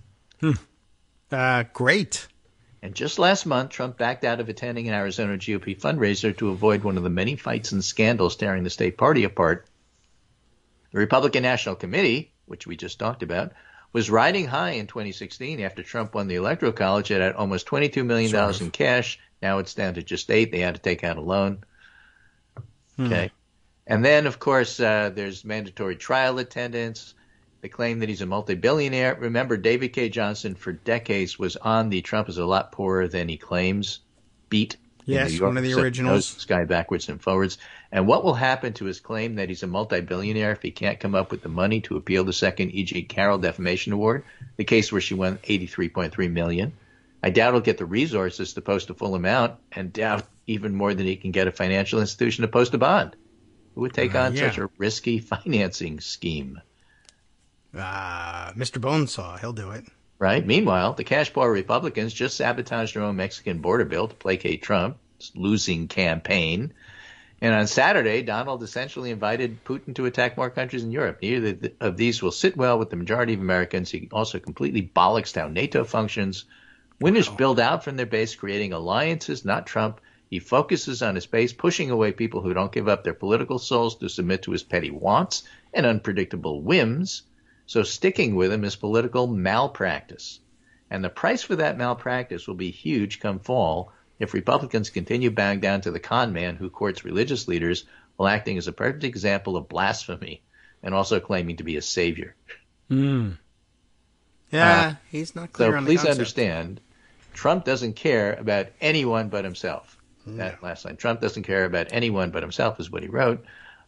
S2: Great.
S3: And just last month, Trump backed out of attending an Arizona GOP fundraiser to avoid one of the many fights and scandals tearing the state party apart. The Republican National Committee, which we just talked about, was riding high in 2016 after Trump won the Electoral College. It had almost $22 million in cash. Now it's down to just $8 million. They had to take out a loan. Okay. And then, of course, there's mandatory trial attendance. They claim that he's a multi-billionaire. Remember, David K. Johnson for decades was on the Trump is a lot poorer than he claims beat.
S2: Yes, one of the originals.
S3: This guy backwards and forwards. And what will happen to his claim that he's a multi-billionaire if he can't come up with the money to appeal the second E.G. Carroll Defamation Award, the case where she won $83.3 million? I doubt he'll get the resources to post a full amount, and doubt even more than he can get a financial institution to post a bond. Who would take on such a risky financing scheme?
S2: Mr. Bonesaw, he'll do it.
S3: Right. Meanwhile, the cash poor Republicans just sabotaged their own Mexican border bill to placate Trump's losing campaign. And on Saturday, Donald essentially invited Putin to attack more countries in Europe. Neither of these will sit well with the majority of Americans. He also completely bollocks how NATO functions. Winners build out from their base, creating alliances, not Trump. He focuses on his base, pushing away people who don't give up their political souls to submit to his petty wants and unpredictable whims. So sticking with him is political malpractice. And the price for that malpractice will be huge come fall if Republicans continue bowing down to the con man who courts religious leaders while acting as a perfect example of blasphemy and also claiming to be a savior.
S2: Yeah, he's not clear on the concept.
S3: So please understand, Trump doesn't care about anyone but himself. That last line, Trump doesn't care about anyone but himself is what he wrote.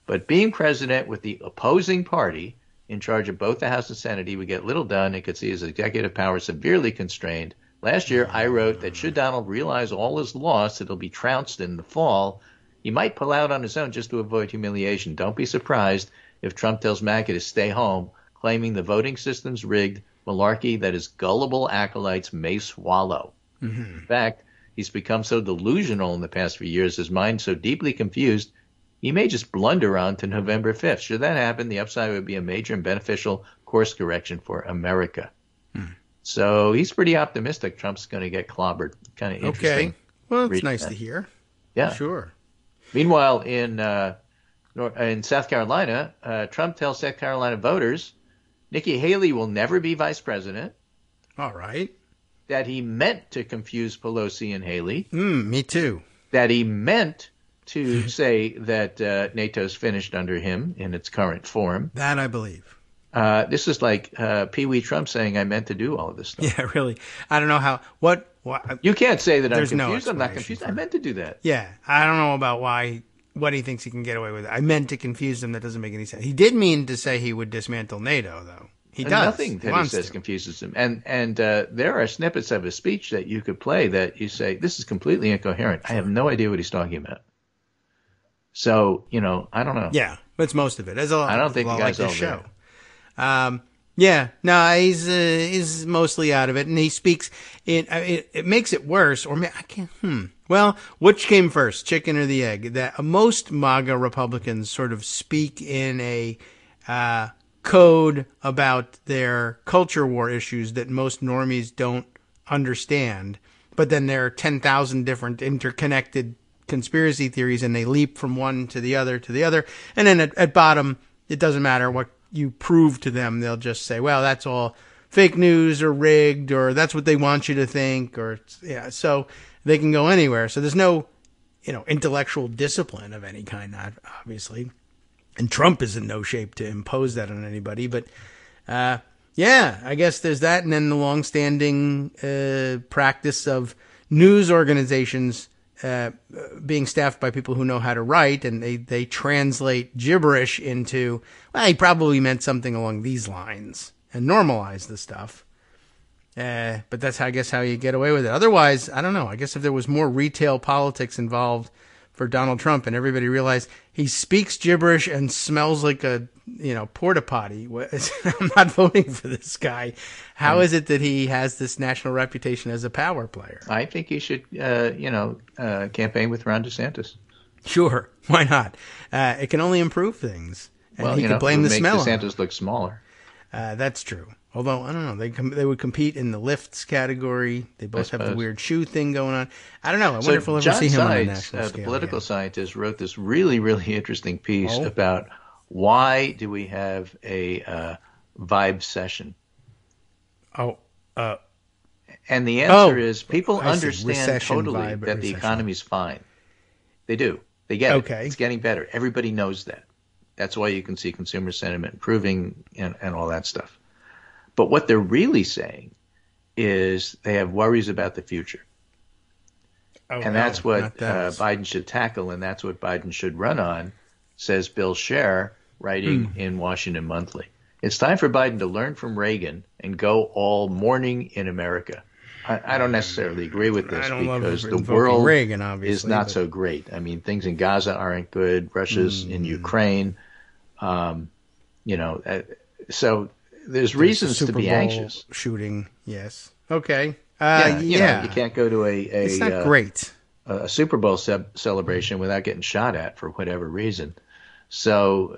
S3: But being president with the opposing party in charge of both the House and Senate, he would get little done and could see his executive power severely constrained. Last year, I wrote that should Donald realize all is lost, it'll be trounced in the fall. He might pull out on his own just to avoid humiliation. Don't be surprised if Trump tells MAGA to stay home, claiming the voting system's rigged, malarkey that his gullible acolytes may swallow. In fact, he's become so delusional in the past few years, his mind so deeply confused, he may just blunder on to November 5th. Should that happen, the upside would be a major and beneficial course correction for America. So he's pretty optimistic Trump's going to get clobbered. Kind of interesting.
S2: Okay. Well, it's nice to hear.
S3: Yeah.
S2: Sure.
S3: Meanwhile, in In South Carolina, Trump tells South Carolina voters Nikki Haley will never be vice president.
S2: All right.
S3: That he meant to confuse Pelosi and Haley.
S2: Me too.
S3: That he meant to say that NATO's finished under him in its current form.
S2: That I believe.
S3: This is like Pee Wee Trump saying I meant to do all of this stuff.
S2: Yeah, really. I don't know how. What
S3: you can't say that I'm confused.
S2: No
S3: I'm not confused. I meant to do that.
S2: Yeah, I don't know about what he thinks he can get away with. I meant to confuse them. That doesn't make any sense. He did mean to say he would dismantle NATO, though. He does.
S3: Nothing that he says confuses him. And there are snippets of his speech that you could play that you say, this is completely incoherent. Sure. I have no idea what he's talking about. So, I don't know.
S2: Yeah, that's most of it.
S3: I don't think the guy's all
S2: show. Yeah, no, he's mostly out of it, and he speaks. It makes it worse, or I can't. Well, which came first, chicken or the egg? That most MAGA Republicans sort of speak in a code about their culture war issues that most normies don't understand. But then there are 10,000 different interconnected conspiracy theories, and they leap from one to the other to the other. And then at bottom, it doesn't matter what you prove to them. They'll just say, well, that's all fake news or rigged, or that's what they want you to think, or so they can go anywhere. So there's no, intellectual discipline of any kind, obviously. And Trump is in no shape to impose that on anybody. But, I guess there's that. And then the longstanding practice of news organizations being staffed by people who know how to write, and they translate gibberish into, well, he probably meant something along these lines and normalize the stuff. But that's, I guess, how you get away with it. Otherwise, I don't know. I guess if there was more retail politics involved for Donald Trump and everybody realized he speaks gibberish and smells like a, porta potty, I'm not voting for this guy. How is it that he has this national reputation as a power player?
S3: I think he should, campaign with Ron DeSantis.
S2: Sure. Why not? It can only improve things. And he could blame the smell.
S3: Make DeSantis look smaller.
S2: That's true. Although, I don't know, they would compete in the lifts category. They both have the weird shoe thing going on. I don't know. I wonder if we'll ever see him on the national scale.
S3: The political scientist, wrote this really, really interesting piece about why do we have a vibe session. And the answer is people understand totally that the economy's fine. They do. They get it. It's getting better. Everybody knows that. That's why you can see consumer sentiment improving and all that stuff. But what they're really saying is they have worries about the future. And that's what Biden should tackle, and that's what Biden should run on, says Bill Scher, writing in Washington Monthly. It's time for Biden to learn from Reagan and go all morning in America. I don't necessarily agree with this because the world
S2: Reagan,
S3: is not so great. I mean, things in Gaza aren't good. Russia's in Ukraine. So there's reasons to be anxious.
S2: Shooting, yes. Okay.
S3: You can't go to
S2: it's not great.
S3: A Super Bowl celebration without getting shot at for whatever reason. So,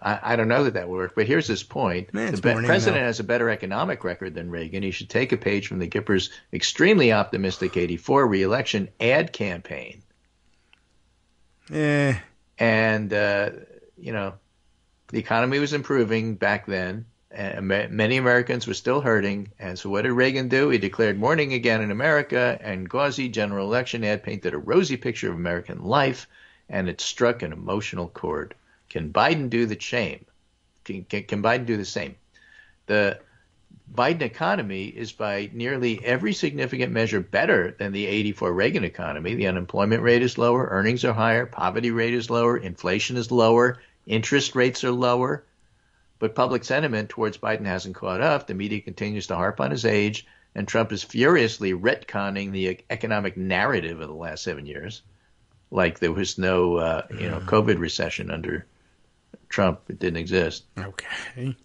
S3: I don't know that would work. But here's his point. The president has a better economic record than Reagan. He should take a page from the Gipper's extremely optimistic 84 reelection ad campaign. And, the economy was improving back then. And many Americans were still hurting. And so what did Reagan do? He declared morning again in America, and gauzy general election ad painted a rosy picture of American life, and it struck an emotional chord. Can Biden do the same? Can Biden do the same? The Biden economy is by nearly every significant measure better than the 84 Reagan economy. The unemployment rate is lower, earnings are higher, poverty rate is lower, inflation is lower, interest rates are lower. But public sentiment towards Biden hasn't caught up. The media continues to harp on his age, and Trump is furiously retconning the economic narrative of the last 7 years. Like there was no, COVID recession under Trump. It didn't exist.
S2: Okay.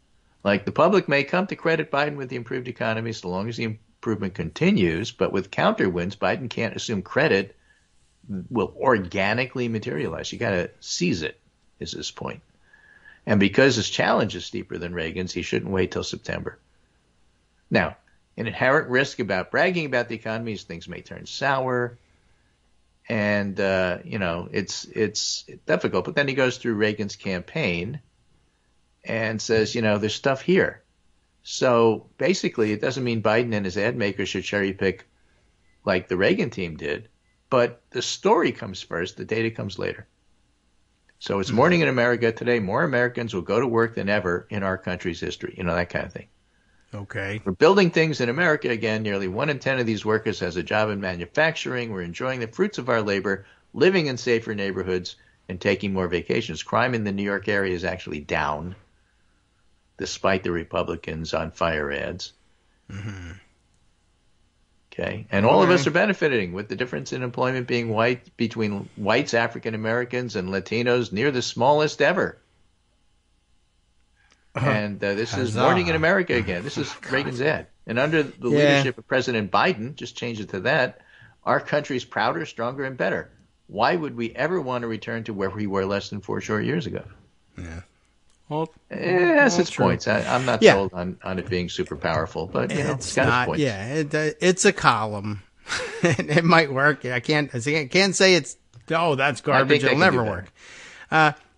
S3: Like the public may come to credit Biden with the improved economy so long as the improvement continues, but with counterwinds, Biden can't assume credit will organically materialize. You got to seize it, is his point. And because his challenge is steeper than Reagan's, he shouldn't wait till September. Now, an inherent risk about bragging about the economy is things may turn sour. And, it's difficult. But then he goes through Reagan's campaign and says, there's stuff here. So basically, it doesn't mean Biden and his ad makers should cherry pick like the Reagan team did. But the story comes first. The data comes later. So it's morning in America today. More Americans will go to work than ever in our country's history. That kind of thing.
S2: Okay.
S3: We're building things in America again. Nearly 1 in 10 of these workers has a job in manufacturing. We're enjoying the fruits of our labor, living in safer neighborhoods, and taking more vacations. Crime in the New York area is actually down, despite the Republicans on fire ads. Mm-hmm. Okay. And all of us are benefiting, with the difference in employment being between whites, African Americans, and Latinos near the smallest ever. And this is Morning in America again. This is Reagan's ad. And under the leadership of President Biden, just change it to that, our country's prouder, stronger, and better. Why would we ever want to return to where we were less than 4 short years ago?
S2: Yeah.
S3: It has its points. I'm not sold on it being super powerful, but it's got its points.
S2: Yeah, it's a column. It might work. I can't say it's that's garbage. It'll never work.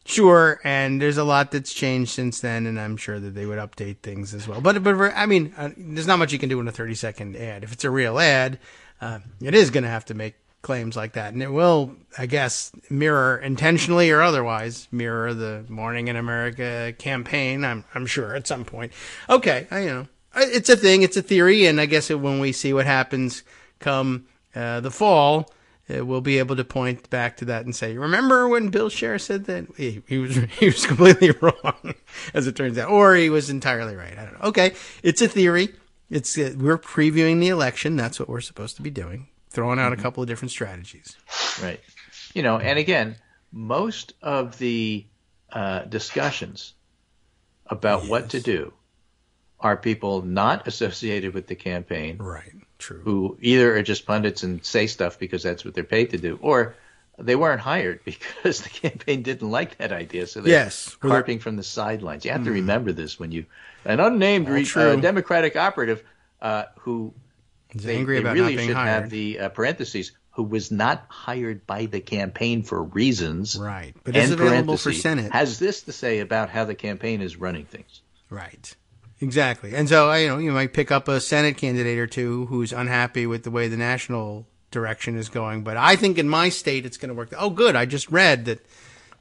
S2: Sure, and there's a lot that's changed since then, and I'm sure that they would update things as well. But there's not much you can do in a 30-second ad. If it's a real ad, it is going to have to make claims like that, and it will, I guess, mirror, intentionally or otherwise, mirror the Morning in America campaign. I'm sure at some point. Okay, it's a thing, it's a theory, and I guess when we see what happens come the fall, we'll be able to point back to that and say, remember when Bill Scher said that? He was completely wrong, as it turns out, or he was entirely right. I don't know. Okay, it's a theory. We're previewing the election. That's what we're supposed to be doing. Throwing out a couple of different strategies.
S3: Right. And again, most of the discussions about what to do are people not associated with the campaign.
S2: Right. True.
S3: Who either are just pundits and say stuff because that's what they're paid to do, or they weren't hired because the campaign didn't like that idea. So they're carping from the sidelines. You have to remember this when an unnamed Democratic operative who they really should have the parentheses, who was not hired by the campaign for reasons.
S2: Right. But is available for Senate.
S3: Has this to say about how the campaign is running things.
S2: Right. Exactly. And so, you might pick up a Senate candidate or two who's unhappy with the way the national direction is going. But I think in my state it's going to work. Oh, good. I just read that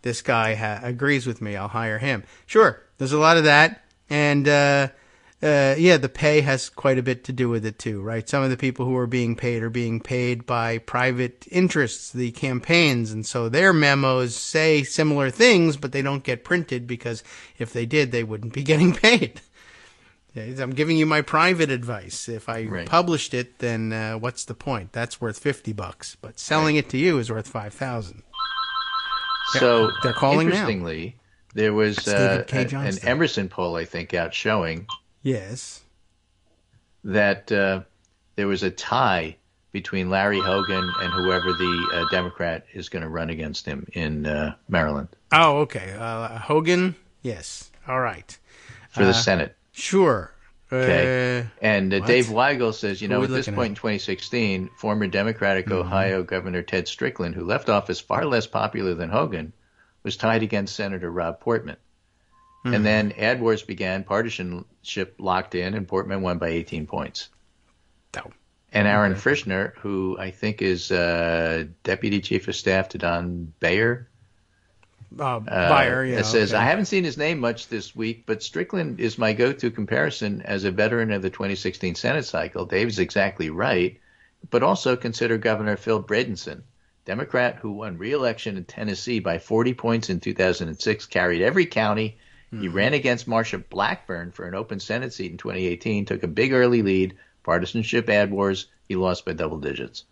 S2: this guy agrees with me. I'll hire him. Sure. There's a lot of that. And, the pay has quite a bit to do with it too, right? Some of the people who are being paid by private interests, the campaigns. And so their memos say similar things, but they don't get printed because if they did, they wouldn't be getting paid. I'm giving you my private advice. If I published it, then what's the point? That's worth $50, but selling it to you is worth $5,000.
S3: So
S2: they're calling
S3: interestingly,
S2: now.
S3: There was an Emerson poll, I think, out showing that there was a tie between Larry Hogan and whoever the Democrat is going to run against him in Maryland.
S2: Oh, okay. Hogan, yes. All right.
S3: For the Senate.
S2: Sure.
S3: Okay. And Dave Weigel says, at this point in 2016, former Democratic Ohio Governor Ted Strickland, who left office far less popular than Hogan, was tied against Senator Rob Portman. Mm-hmm. And then ad wars began, partisanship locked in, and Portman won by 18 points.
S2: Oh.
S3: And Aaron Frischner, who I think is Deputy Chief of Staff to Don Bayer, says, I haven't seen his name much this week, but Strickland is my go-to comparison as a veteran of the 2016 Senate cycle. Dave's exactly right, but also consider Governor Phil Bredesen, Democrat who won re-election in Tennessee by 40 points in 2006, carried every county. He ran against Marsha Blackburn for an open Senate seat in 2018, took a big early lead, partisanship, ad wars. He lost by double digits.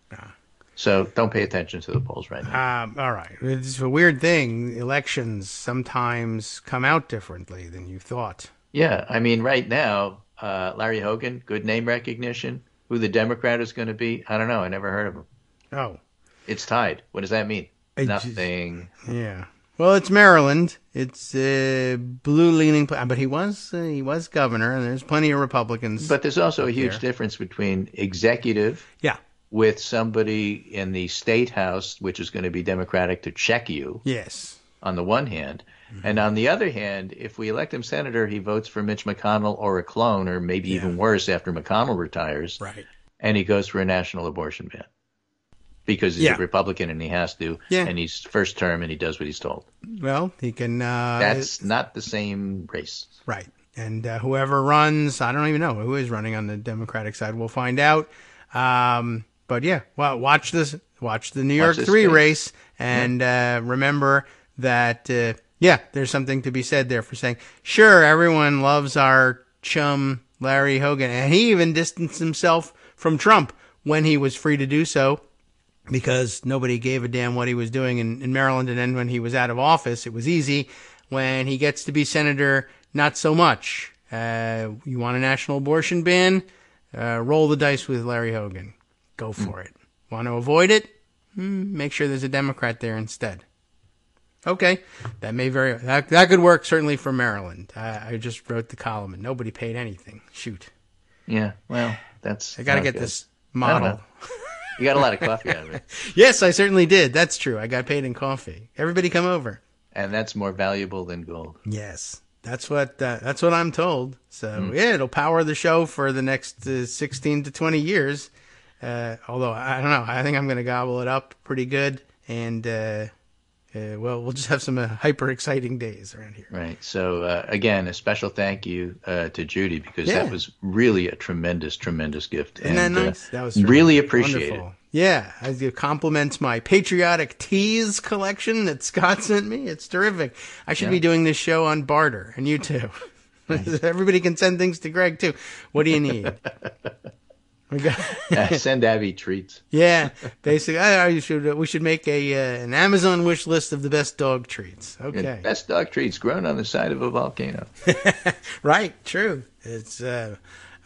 S3: So don't pay attention to the polls right now.
S2: All right. It's a weird thing. Elections sometimes come out differently than you thought.
S3: Yeah. I mean, right now, Larry Hogan, good name recognition. Who the Democrat is going to be, I don't know. I never heard of him.
S2: Oh.
S3: It's tied. What does that mean? Nothing.
S2: Yeah. Well, it's Maryland. It's blue-leaning, but he was governor, and there's plenty of Republicans.
S3: But there's also a huge difference between executive with somebody in the state house, which is going to be Democratic, to check you.
S2: Yes.
S3: On the one hand. And on the other hand, if we elect him senator, he votes for Mitch McConnell or a clone, or maybe even worse after McConnell retires.
S2: Right.
S3: And he goes for a national abortion ban. Because he's a Republican and he has to. Yeah. And he's first term and he does what he's told.
S2: Well, he can.
S3: That's not the same race.
S2: Right. And whoever runs, I don't even know who is running on the Democratic side. We'll find out. But yeah, well, watch the New York 3 race and remember that, there's something to be said there for saying, sure, everyone loves our chum Larry Hogan. And he even distanced himself from Trump when he was free to do so because nobody gave a damn what he was doing in Maryland. And then when he was out of office, it was easy. When he gets to be senator, not so much. You want a national abortion ban? Roll the dice with Larry Hogan. Go for it. Want to avoid it? Make sure there's a Democrat there instead. Okay, that could work certainly for Maryland. I just wrote the column and nobody paid anything. Shoot.
S3: Yeah, well, I
S2: got to get this model.
S3: You got a lot of coffee out of it.
S2: Yes, I certainly did. That's true. I got paid in coffee. Everybody come over.
S3: And that's more valuable than gold.
S2: Yes, that's what I'm told. So it'll power the show for the next 16 to 20 years. Although I don't know, I think I'm going to gobble it up pretty good, and we'll just have some hyper exciting days around here.
S3: Right. So again, a special thank you to Judy because that was really a tremendous gift.
S2: Isn't that nice? That was
S3: really appreciated.
S2: Yeah, it compliments my patriotic teas collection that Scott sent me. It's terrific. I should be doing this show on barter, and you too. Nice. Everybody can send things to Greg too. What do you need?
S3: Send Abby treats.
S2: Yeah, basically, we should make an Amazon wish list of the best dog treats. Okay,
S3: and best dog treats grown on the side of a volcano.
S2: Right, true. It's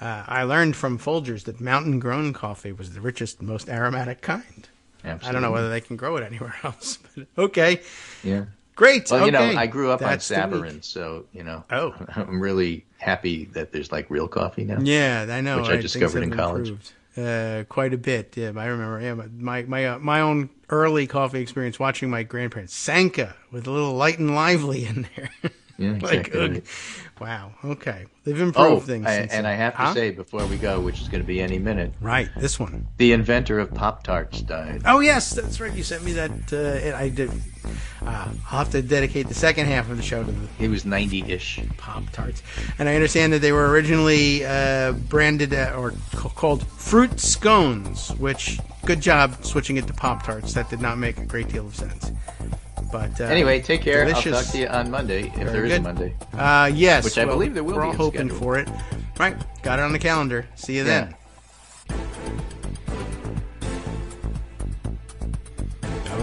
S2: I learned from Folgers that mountain grown coffee was the richest, most aromatic kind. Absolutely. I don't know whether they can grow it anywhere else, but okay.
S3: Yeah.
S2: Great.
S3: Well,
S2: okay.
S3: I grew up on Savarin, so I'm really happy that there's like real coffee now.
S2: Yeah, I know.
S3: Which I discovered in college.
S2: Quite a bit. Yeah, I remember. Yeah, my own early coffee experience watching my grandparents. Sanka with a little light and lively in there.
S3: Yeah, exactly.
S2: Wow. Okay. They've improved things.
S3: And I have to say before we go, which is going to be any minute.
S2: Right. This one.
S3: The inventor of Pop-Tarts died.
S2: Oh, yes. That's right. You sent me that. I did. I'll have to dedicate the second half of the show to the.
S3: He was 90-ish.
S2: Pop-Tarts. And I understand that they were originally branded or called fruit scones, which, good job switching it to Pop-Tarts. That did not make a great deal of sense. But
S3: anyway, take care.
S2: Delicious.
S3: I'll talk to you on Monday, if there is a Monday.
S2: Yes.
S3: Which I believe there will be.
S2: We're all hoping for it. Right. Got it on the calendar. See you then.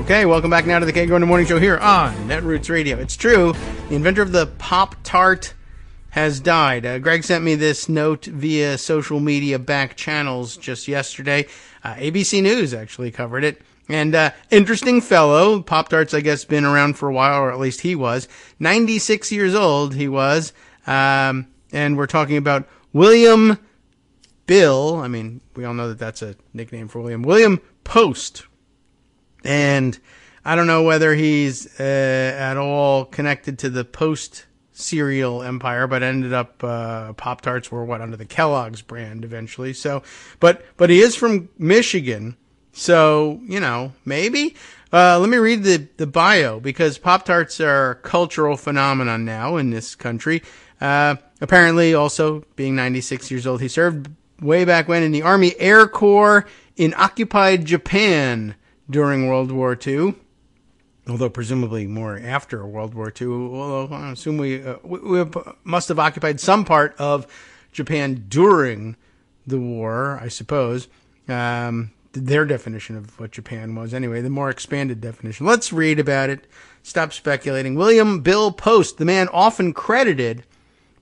S2: Okay, welcome back now to the Kagro in the Morning Show here on Netroots Radio. It's true, the inventor of the Pop-Tart has died. Greg sent me this note via social media back channels just yesterday. ABC News actually covered it. And interesting fellow. Pop-Tarts, I guess, been around for a while, or at least he was. 96 years old he was. And we're talking about William Bill. I mean, we all know that that's a nickname for William. William Post. And I don't know whether he's at all connected to the Post cereal empire, but ended up Pop-Tarts were under the Kellogg's brand eventually. So, but he is from Michigan. So, maybe. Let me read the bio, because Pop-Tarts are a cultural phenomenon now in this country. Apparently, also, being 96 years old, he served way back when in the Army Air Corps in occupied Japan during World War II. Although presumably more after World War II. Although I assume we must have occupied some part of Japan during the war, I suppose. Their definition of what Japan was. Anyway, the more expanded definition. Let's read about it. Stop speculating. William Bill Post, the man often credited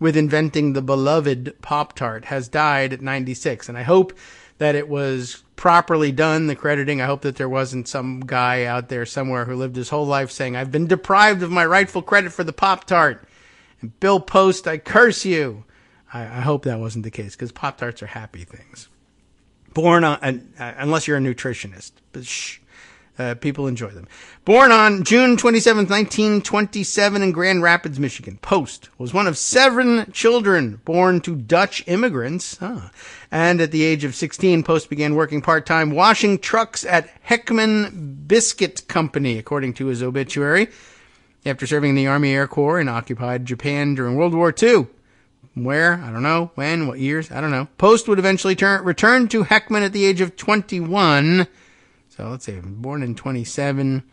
S2: with inventing the beloved Pop-Tart, has died at 96. And I hope that it was properly done, the crediting. I hope that there wasn't some guy out there somewhere who lived his whole life saying, I've been deprived of my rightful credit for the Pop-Tart. And Bill Post, I curse you. I hope that wasn't the case, because Pop-Tarts are happy things. Born on, unless you're a nutritionist, but people enjoy them. Born on June 27, 1927 in Grand Rapids, Michigan, Post was one of 7 children born to Dutch immigrants. And at the age of 16, Post began working part-time washing trucks at Heckman Biscuit Company, according to his obituary, after serving in the Army Air Corps in occupied Japan during World War II. Where? I don't know. When? What years? I don't know. Post would eventually return to Heckman at the age of 21. So let's say born in 27,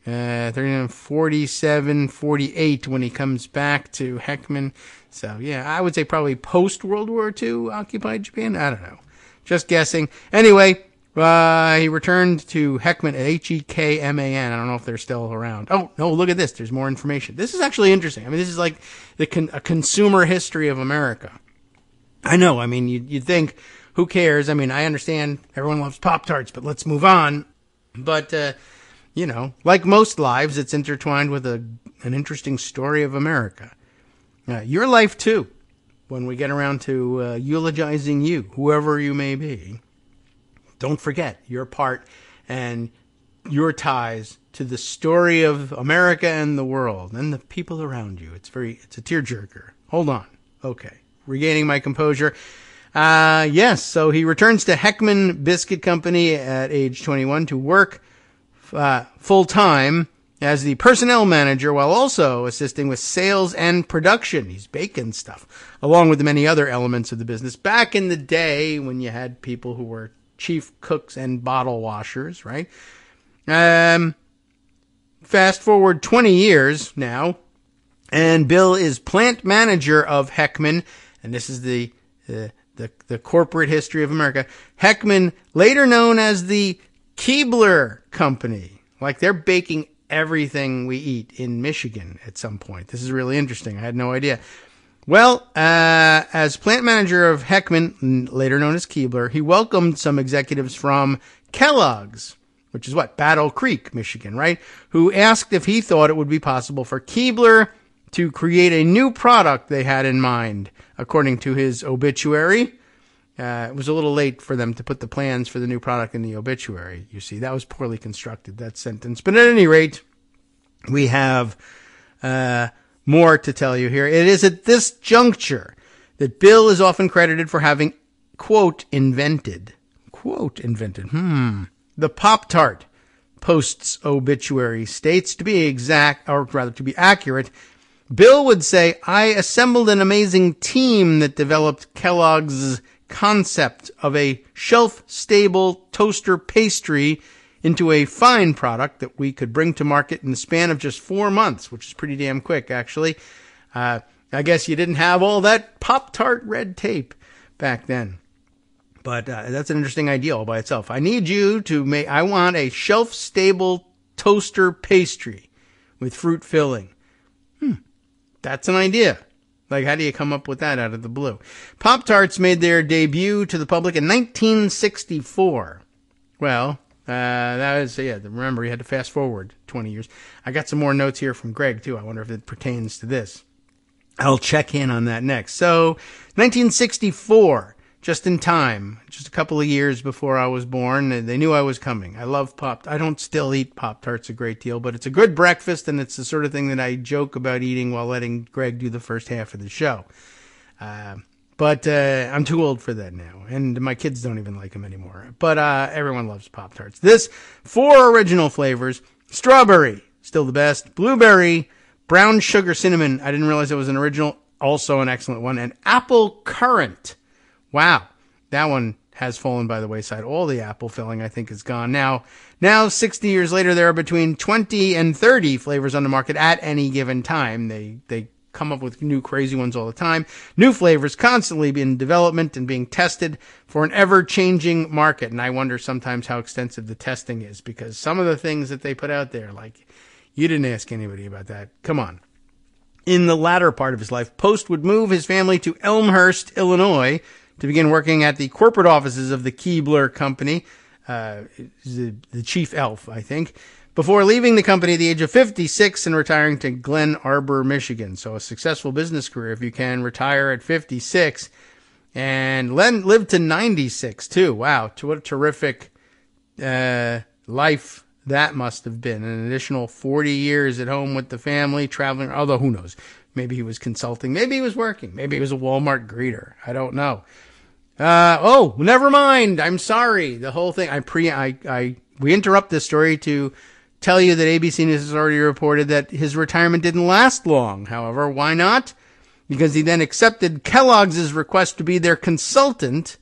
S2: 39, 47, 48 when he comes back to Heckman. So yeah, I would say probably post World War II occupied Japan. I don't know. Just guessing. Anyway, he returned to Heckman at Heckman. I don't know if they're still around. Oh, no, look at this. There's more information. This is actually interesting. I mean, this is like a consumer history of America. I know. I mean, you'd think, who cares? I mean, I understand everyone loves Pop-Tarts, but let's move on. But, like most lives, it's intertwined with an interesting story of America. Your life, too, when we get around to eulogizing you, whoever you may be. Don't forget your part and your ties to the story of America and the world and the people around you. It's a tearjerker. Hold on. Okay. Regaining my composure. Yes. So he returns to Heckman Biscuit Company at age 21 to work, full time as the personnel manager while also assisting with sales and production. He's baking stuff along with the many other elements of the business. Back in the day when you had people who were chief cooks and bottle washers, right? Fast forward 20 years now, and Bill is plant manager of Heckman, and this is the corporate history of America. Heckman, later known as the Keebler Company, like they're baking everything we eat in Michigan at some point. This is really interesting. I had no idea. Well, as plant manager of Heckman, later known as Keebler, he welcomed some executives from Kellogg's, which is Battle Creek, Michigan, right? Who asked if he thought it would be possible for Keebler to create a new product they had in mind, according to his obituary. It was a little late for them to put the plans for the new product in the obituary. You see, that was poorly constructed, that sentence. But at any rate, we have more to tell you here. It is at this juncture that Bill is often credited for having, quote, invented, the Pop-Tart. Post's obituary states, to be exact, or rather to be accurate, Bill would say, I assembled an amazing team that developed Kellogg's concept of a shelf-stable toaster pastry into a fine product that we could bring to market in the span of just 4 months, which is pretty damn quick, actually. I guess you didn't have all that Pop-Tart red tape back then. But that's an interesting idea all by itself. I need you to I want a shelf-stable toaster pastry with fruit filling. That's an idea. Like, how do you come up with that out of the blue? Pop-Tarts made their debut to the public in 1964. Well, that was, remember, you had to fast forward 20 years. I got some more notes here from Greg, too. I wonder if it pertains to this. I'll check in on that next. So, 1964, just in time, just a couple of years before I was born, they knew I was coming. I love I don't still eat Pop-Tarts a great deal, but it's a good breakfast, and it's the sort of thing that I joke about eating while letting Greg do the first half of the show. But I'm too old for that now, and my kids don't even like them anymore. But everyone loves Pop-Tarts. This 4 original flavors: strawberry, still the best; blueberry, brown sugar cinnamon, I didn't realize it was an original, also an excellent one; and apple currant. Wow, that one has fallen by the wayside. All the apple filling, I think, is gone now. Now, 60 years later, there are between 20 and 30 flavors on the market at any given time. They come up with new crazy ones all the time. New flavors constantly in development and being tested for an ever-changing market. And I wonder sometimes how extensive the testing is, because some of the things that they put out there, like, you didn't ask anybody about that. Come on. In the latter part of his life, Post would move his family to Elmhurst, Illinois, to begin working at the corporate offices of the Keebler Company, the chief elf, I think, before leaving the company at the age of 56 and retiring to Glen Arbor, Michigan. So a successful business career if you can retire at 56 And Len lived to 96, too. Wow, what a terrific life that must have been. An additional 40 years at home with the family, traveling, although who knows? Maybe he was consulting. Maybe he was working. Maybe he was a Walmart greeter. I don't know. Never mind. I'm sorry. The whole thing. We interrupt this story to tell you that ABC News has already reported that his retirement didn't last long. However, why not? Because he then accepted Kellogg's request to be their consultant,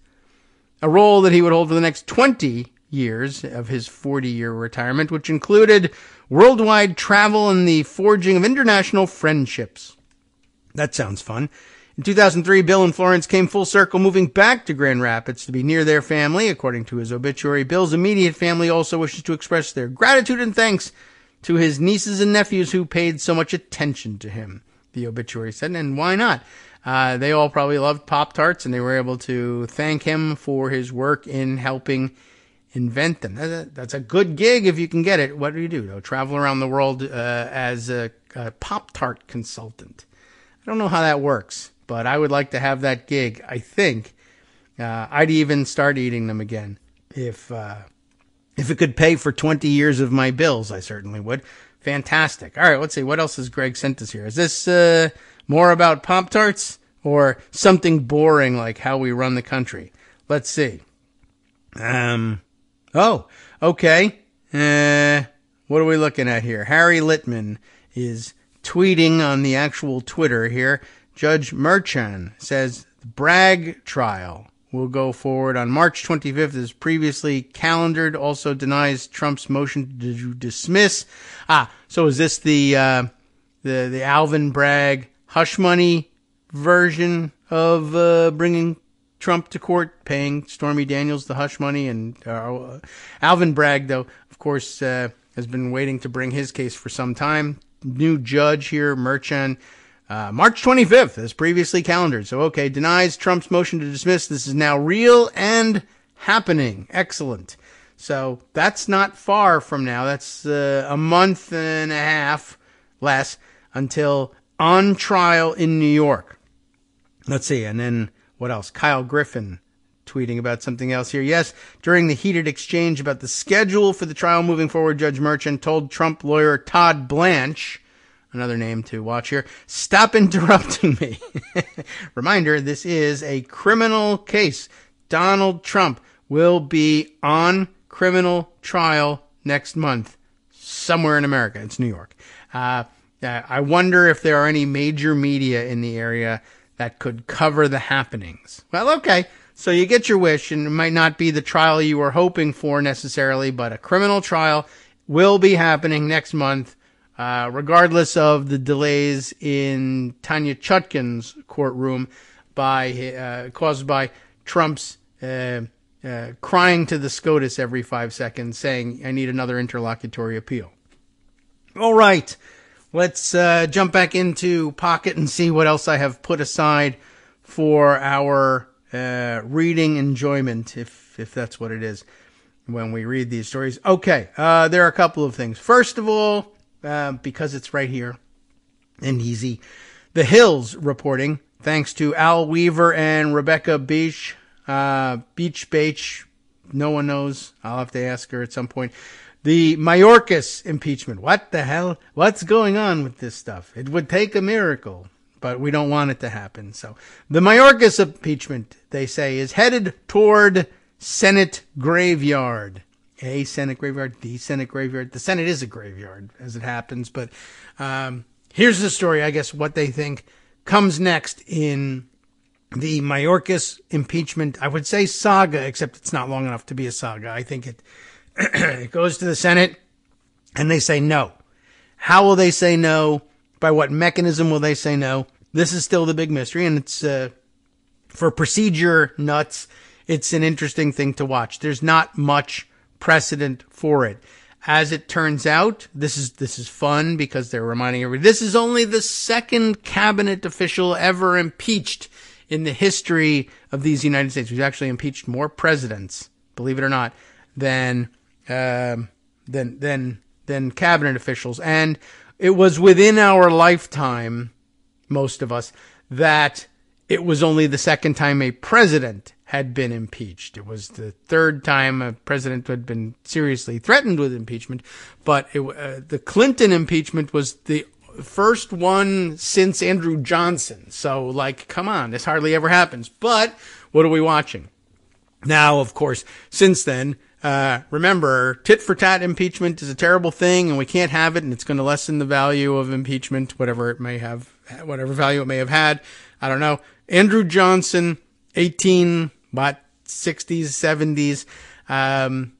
S2: a role that he would hold for the next 20 years of his 40-year retirement, which included worldwide travel and the forging of international friendships. That sounds fun. In 2003, Bill and Florence came full circle, moving back to Grand Rapids to be near their family. According to his obituary, Bill's immediate family also wishes to express their gratitude and thanks to his nieces and nephews who paid so much attention to him, the obituary said, and why not? They all probably loved Pop-Tarts, and they were able to thank him for his work in helping invent them. That's a good gig if you can get it. What do you do? Travel around the world as a Pop-Tart consultant. I don't know how that works, but I would like to have that gig. I think I'd even start eating them again. If it could pay for 20 years of my bills, I certainly would. Fantastic. All right, let's see. What else has Greg sent us here? Is this more about Pop-Tarts or something boring like how we run the country? Let's see. Okay. What are we looking at here? Harry Littman is tweeting on the actual Twitter here. Judge Merchan says the Bragg trial will go forward on March 25th as previously calendared. Also denies Trump's motion to dismiss. So is this the Alvin Bragg hush money version of bringing Trump to court, paying Stormy Daniels the hush money? And Alvin Bragg, though, of course, has been waiting to bring his case for some time. New judge here, Merchan, March 25th, as previously calendared. So, okay, denies Trump's motion to dismiss. This is now real and happening. Excellent. So that's not far from now. That's a month and a half less until on trial in New York. Let's see. And then what else? Kyle Griffin tweeting about something else here. Yes, during the heated exchange about the schedule for the trial moving forward, Judge Merchan told Trump lawyer Todd Blanche, another name to watch here, stop interrupting me. Reminder, this is a criminal case. Donald Trump will be on criminal trial next month somewhere in America. It's New York. I wonder if there are any major media in the area that could cover the happenings. Well, okay. So you get your wish, and it might not be the trial you were hoping for necessarily, but a criminal trial will be happening next month, regardless of the delays in Tanya Chutkin's courtroom caused by Trump's crying to the SCOTUS every 5 seconds, saying, I need another interlocutory appeal. All right. Let's jump back into Pocket and see what else I have put aside for our reading enjoyment, if that's what it is, when we read these stories. Okay, there are a couple of things. First of all, because it's right here and easy, The Hill's reporting, thanks to Al Weaver and Rebecca Beach, no one knows. I'll have to ask her at some point. The Mayorkas impeachment. What the hell? What's going on with this stuff? It would take a miracle, but we don't want it to happen. So the Mayorkas impeachment, they say, is headed toward Senate graveyard. A Senate graveyard, the Senate graveyard. The Senate is a graveyard, as it happens. But here's the story, I guess, what they think comes next in the Mayorkas impeachment. I would say saga, except it's not long enough to be a saga. I think it goes to the Senate, and they say no. How will they say no? By what mechanism will they say no? This is still the big mystery, and it's for procedure nuts. It's an interesting thing to watch. There's not much precedent for it. As it turns out, this is fun because they're reminding everybody this is only the second cabinet official ever impeached in the history of these United States. We've actually impeached more presidents, believe it or not, than cabinet officials. And it was within our lifetime, most of us, that it was only the second time a president had been impeached. It was the third time a president had been seriously threatened with impeachment, but the Clinton impeachment was the first one since Andrew Johnson. So, like, come on, this hardly ever happens. But what are we watching? Now, of course, since then, remember, tit-for-tat impeachment is a terrible thing, and we can't have it, and it's going to lessen the value of impeachment, whatever value it may have had. I don't know. Andrew Johnson, 60s, 70s, and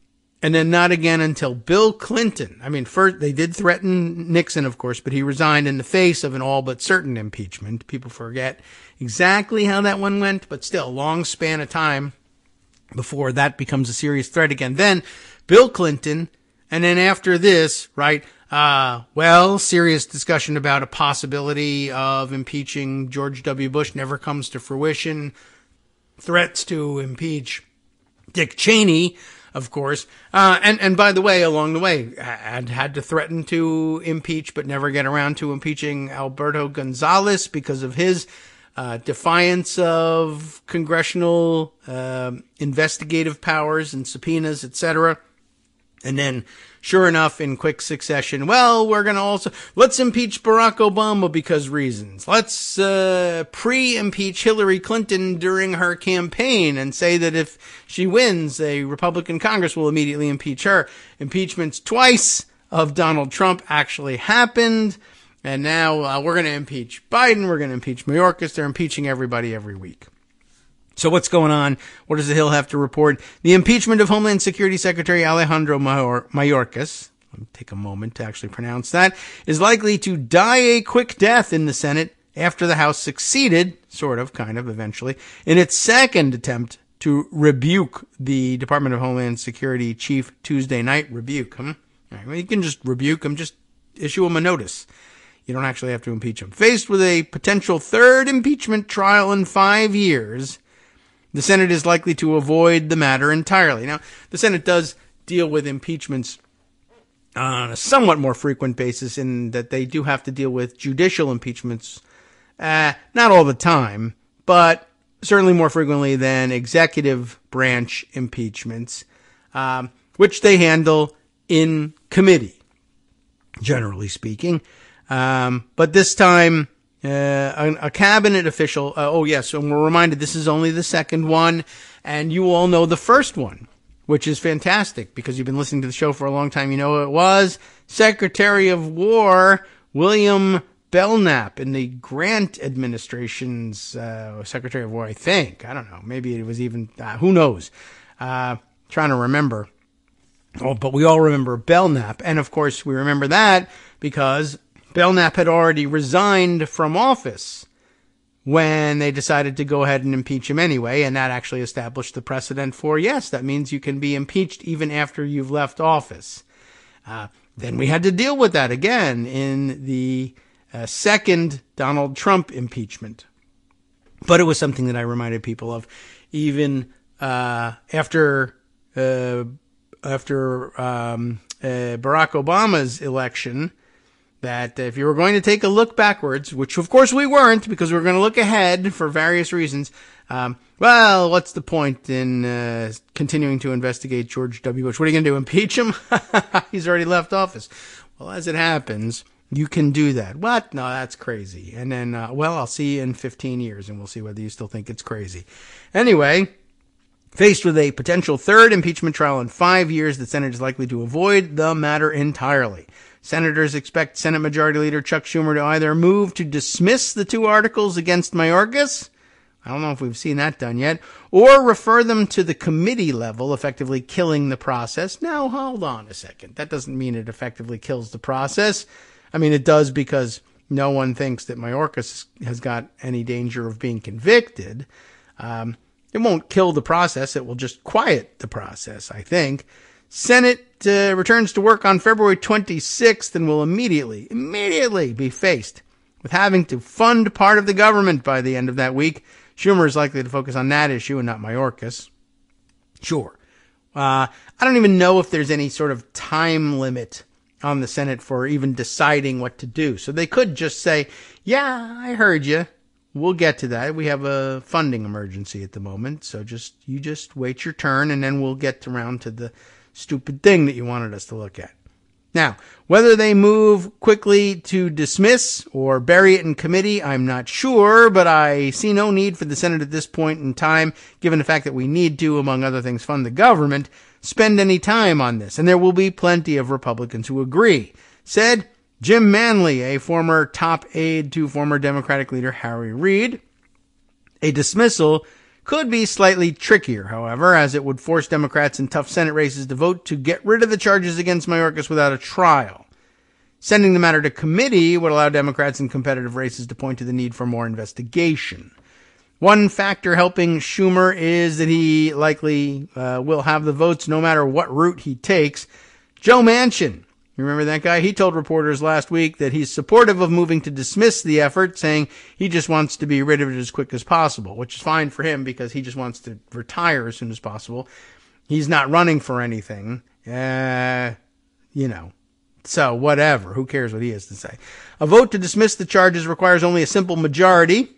S2: then not again until Bill Clinton. I mean, first, they did threaten Nixon, of course, but he resigned in the face of an all but certain impeachment. People forget exactly how that one went, but still, long span of time before that becomes a serious threat again. Then Bill Clinton, and then after this, right, serious discussion about a possibility of impeaching George W. Bush never comes to fruition. Threats to impeach Dick Cheney, of course. And by the way, along the way, had to threaten to impeach, but never get around to impeaching Alberto Gonzales because of his defiance of congressional investigative powers and subpoenas, etc. And then, sure enough, in quick succession, we're going to let's impeach Barack Obama because reasons. Let's pre-impeach Hillary Clinton during her campaign and say that if she wins, a Republican Congress will immediately impeach her. Impeachments twice of Donald Trump actually happened. And now we're going to impeach Biden. We're going to impeach Mayorkas. They're impeaching everybody every week. So what's going on? What does the Hill have to report? The impeachment of Homeland Security Secretary Alejandro Mayorkas, let me take a moment to actually pronounce that, is likely to die a quick death in the Senate after the House succeeded, eventually, in its second attempt to rebuke the Department of Homeland Security chief Tuesday night. Rebuke him. All right, well, you can just rebuke him, just issue him a notice. You don't actually have to impeach him. Faced with a potential third impeachment trial in 5 years, the Senate is likely to avoid the matter entirely. Now, the Senate does deal with impeachments on a somewhat more frequent basis in that they do have to deal with judicial impeachments, not all the time, but certainly more frequently than executive branch impeachments, which they handle in committee, generally speaking. But this time, a cabinet official, and we're reminded this is only the second one, and you all know the first one, which is fantastic because you've been listening to the show for a long time. You know who it was? Secretary of War William Belknap in the Grant administration's Secretary of War, I think. I don't know. Maybe it was even, who knows? Trying to remember. Oh, but we all remember Belknap. And of course, we remember that because Belknap had already resigned from office when they decided to go ahead and impeach him anyway, and that actually established the precedent for, yes, that means you can be impeached even after you've left office. Then we had to deal with that again in the second Donald Trump impeachment. But it was something that I reminded people of even after Barack Obama's election, that if you were going to take a look backwards, which of course we weren't because we were going to look ahead for various reasons, what's the point in continuing to investigate George W. Bush? What are you going to do, impeach him? He's already left office. Well, as it happens, you can do that. What? No, that's crazy. And then, I'll see you in 15 years and we'll see whether you still think it's crazy. Anyway, faced with a potential third impeachment trial in 5 years, the Senate is likely to avoid the matter entirely. Senators expect Senate Majority Leader Chuck Schumer to either move to dismiss the two articles against Mayorkas, I don't know if we've seen that done yet, or refer them to the committee level, effectively killing the process. Now, hold on a second. That doesn't mean it effectively kills the process. I mean, it does because no one thinks that Mayorkas has got any danger of being convicted. It won't kill the process. It will just quiet the process, I think. Senate returns to work on February 26th and will immediately be faced with having to fund part of the government by the end of that week. Schumer is likely to focus on that issue and not Mayorkas. Sure. I don't even know if there's any sort of time limit on the Senate for even deciding what to do. So they could just say, yeah, I heard you. we'll get to that. We have a funding emergency at the moment, so you just wait your turn, and then we'll get around to the stupid thing that you wanted us to look at. Now, whether they move quickly to dismiss or bury it in committee, I'm not sure, but I see no need for the Senate at this point in time, given the fact that we need to, among other things, fund the government, spend any time on this. And there will be plenty of Republicans who agree, said Jim Manley, a former top aide to former Democratic leader Harry Reid. A dismissal could be slightly trickier, however, as it would force Democrats in tough Senate races to vote to get rid of the charges against Mayorkas without a trial. Sending the matter to committee would allow Democrats in competitive races to point to the need for more investigation. One factor helping Schumer is that he likely will have the votes no matter what route he takes. Joe Manchin, you remember that guy? He told reporters last week that he's supportive of moving to dismiss the effort, saying he just wants to be rid of it as quick as possible, which is fine for him because he just wants to retire as soon as possible. He's not running for anything, so whatever. Who cares what he has to say? A vote to dismiss the charges requires only a simple majority,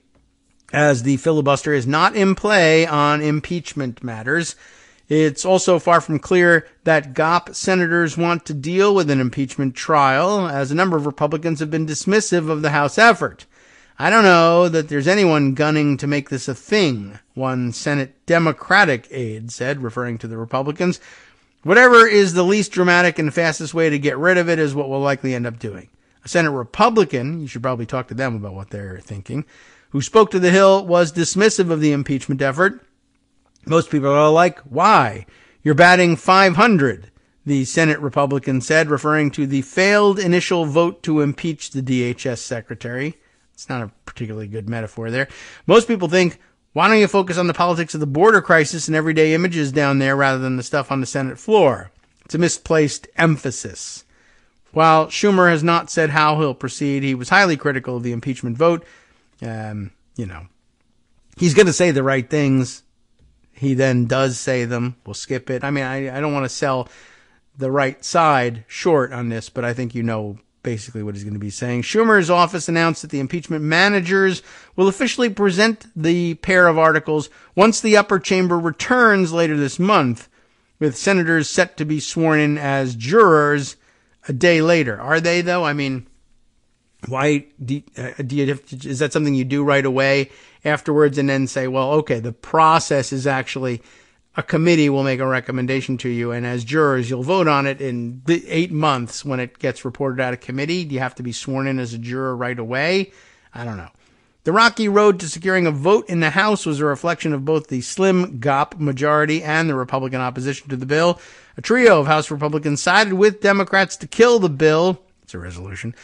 S2: as the filibuster is not in play on impeachment matters. It's also far from clear that GOP senators want to deal with an impeachment trial, as a number of Republicans have been dismissive of the House effort. I don't know that there's anyone gunning to make this a thing, one Senate Democratic aide said, referring to the Republicans. Whatever is the least dramatic and fastest way to get rid of it is what we'll likely end up doing. A Senate Republican, you should probably talk to them about what they're thinking, who spoke to the Hill, was dismissive of the impeachment effort. Most people are like, why? You're batting 500, the Senate Republican said, referring to the failed initial vote to impeach the DHS secretary. It's not a particularly good metaphor there. Most people think, why don't you focus on the politics of the border crisis and everyday images down there rather than the stuff on the Senate floor? It's a misplaced emphasis. While Schumer has not said how he'll proceed, he was highly critical of the impeachment vote. He's going to say the right things. He then does say them. We'll skip it. I mean, I don't want to sell the right side short on this, but I think you know basically what he's going to be saying. Schumer's office announced that the impeachment managers will officially present the pair of articles once the upper chamber returns later this month, with senators set to be sworn in as jurors a day later. Are they, though? I mean, why is that something you do right away afterwards and then say, well, okay, the process is actually a committee will make a recommendation to you, and as jurors, you'll vote on it in 8 months when it gets reported out of committee? Do you have to be sworn in as a juror right away? I don't know. The rocky road to securing a vote in the House was a reflection of both the slim GOP majority and the Republican opposition to the bill. A trio of House Republicans sided with Democrats to kill the bill. It's a resolution.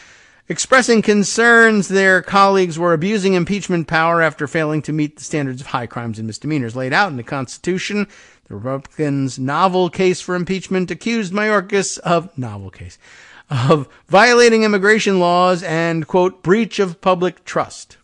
S2: Expressing concerns their colleagues were abusing impeachment power after failing to meet the standards of high crimes and misdemeanors laid out in the Constitution. The Republicans' novel case for impeachment accused Mayorkas of violating immigration laws and, quote, breach of public trust.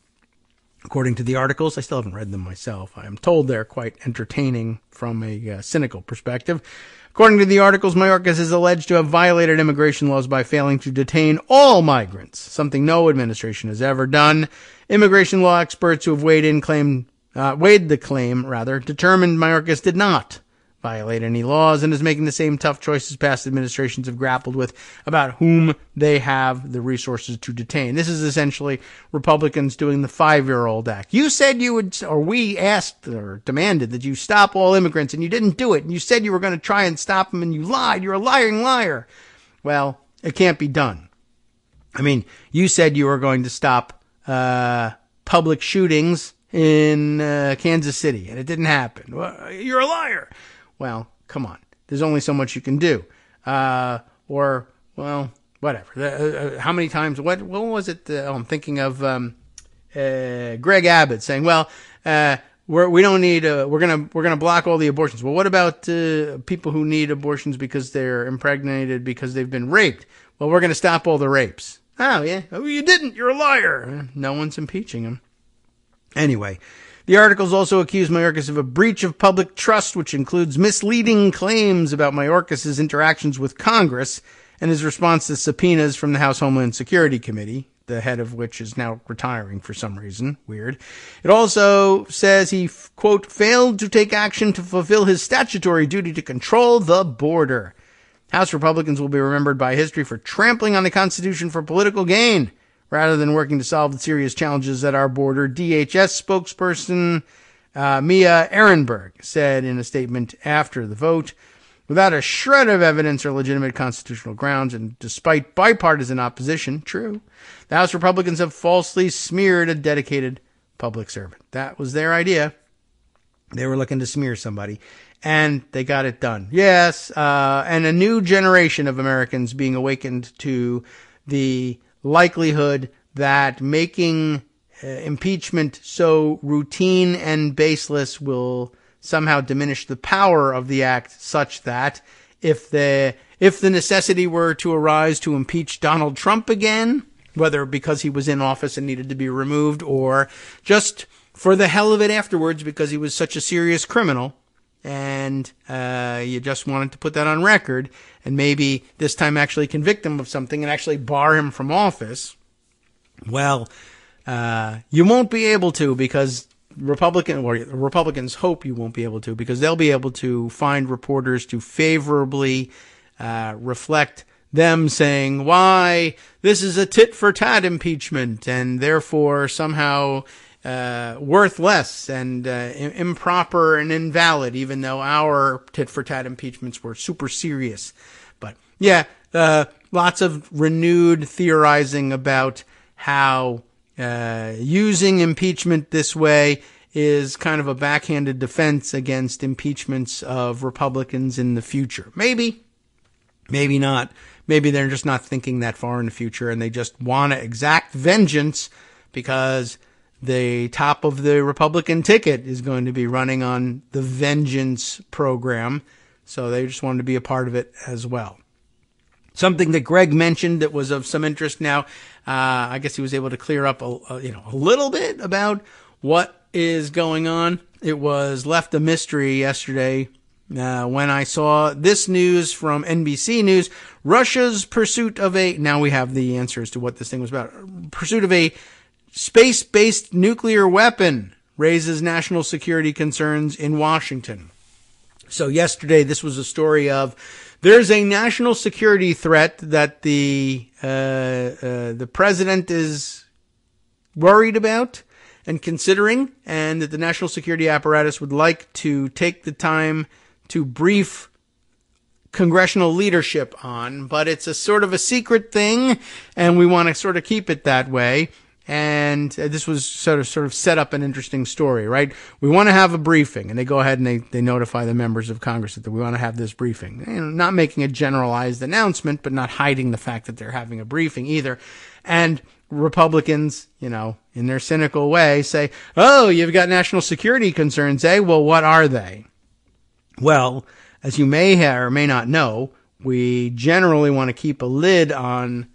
S2: According to the articles, I still haven't read them myself. I am told they're quite entertaining from a cynical perspective. According to the articles, Mayorkas is alleged to have violated immigration laws by failing to detain all migrants, something no administration has ever done. Immigration law experts who have weighed the claim, determined Mayorkas did not violate any laws and is making the same tough choices past administrations have grappled with about whom they have the resources to detain. This is essentially Republicans doing the 5-year-old act. You said you would, or we asked or demanded that you stop all immigrants, and you didn't do it. And you said you were going to try and stop them, and you lied. You're a lying liar. Well, it can't be done. I mean, you said you were going to stop public shootings in Kansas City, and it didn't happen. Well, you're a liar. Well, come on. There's only so much you can do. Whatever. How many times? What was it? I'm thinking of Greg Abbott saying, "Well, we don't need. We're gonna block all the abortions." Well, what about people who need abortions because they're impregnated because they've been raped? Well, we're gonna stop all the rapes. Oh yeah. Oh, you didn't. You're a liar. No one's impeaching him. Anyway. The articles also accuse Mayorkas of a breach of public trust, which includes misleading claims about Mayorkas' interactions with Congress and his response to subpoenas from the House Homeland Security Committee. the head of which is now retiring for some reason. Weird. It also says he, quote, failed to take action to fulfill his statutory duty to control the border. House Republicans will be remembered by history for trampling on the Constitution for political gain rather than working to solve the serious challenges at our border, DHS spokesperson Mia Ehrenberg said in a statement after the vote. Without a shred of evidence or legitimate constitutional grounds, and despite bipartisan opposition, true, the House Republicans have falsely smeared a dedicated public servant. That was their idea. They were looking to smear somebody, and they got it done. Yes, and a new generation of Americans being awakened to the likelihood that making impeachment so routine and baseless will somehow diminish the power of the act, such that if the necessity were to arise to impeach Donald Trump again, whether because he was in office and needed to be removed or just for the hell of it afterwards because he was such a serious criminal, and you just wanted to put that on record and maybe this time actually convict him of something and actually bar him from office, well, you won't be able to, because Republicans hope you won't be able to, because they'll be able to find reporters to favorably reflect them saying why this is a tit-for-tat impeachment and therefore somehow worth less and improper and invalid, even though our tit-for-tat impeachments were super serious. But yeah, lots of renewed theorizing about how using impeachment this way is kind of a backhanded defense against impeachments of Republicans in the future. Maybe, maybe not. Maybe they're just not thinking that far in the future and they just want to exact vengeance because the top of the Republican ticket is going to be running on the vengeance program. So they just wanted to be a part of it as well. Something that Greg mentioned that was of some interest now, I guess he was able to clear up a little bit about what is going on. It was left a mystery yesterday when I saw this news from NBC News. Russia's pursuit of now we have the answer as to what this thing was about. Pursuit of a space-based nuclear weapon raises national security concerns in Washington. So yesterday, this was a story of there's a national security threat that the president is worried about and considering, and that the national security apparatus would like to take the time to brief congressional leadership on, but it's a sort of a secret thing, and we want to sort of keep it that way. And this was sort of set up an interesting story, right? We want to have a briefing, and they go ahead and they notify the members of Congress that we want to have this briefing. Not making a generalized announcement, but not hiding the fact that they're having a briefing either. And Republicans, in their cynical way say, oh, you've got national security concerns, eh? Well, what are they? Well, as you may or may not know, we generally want to keep a lid on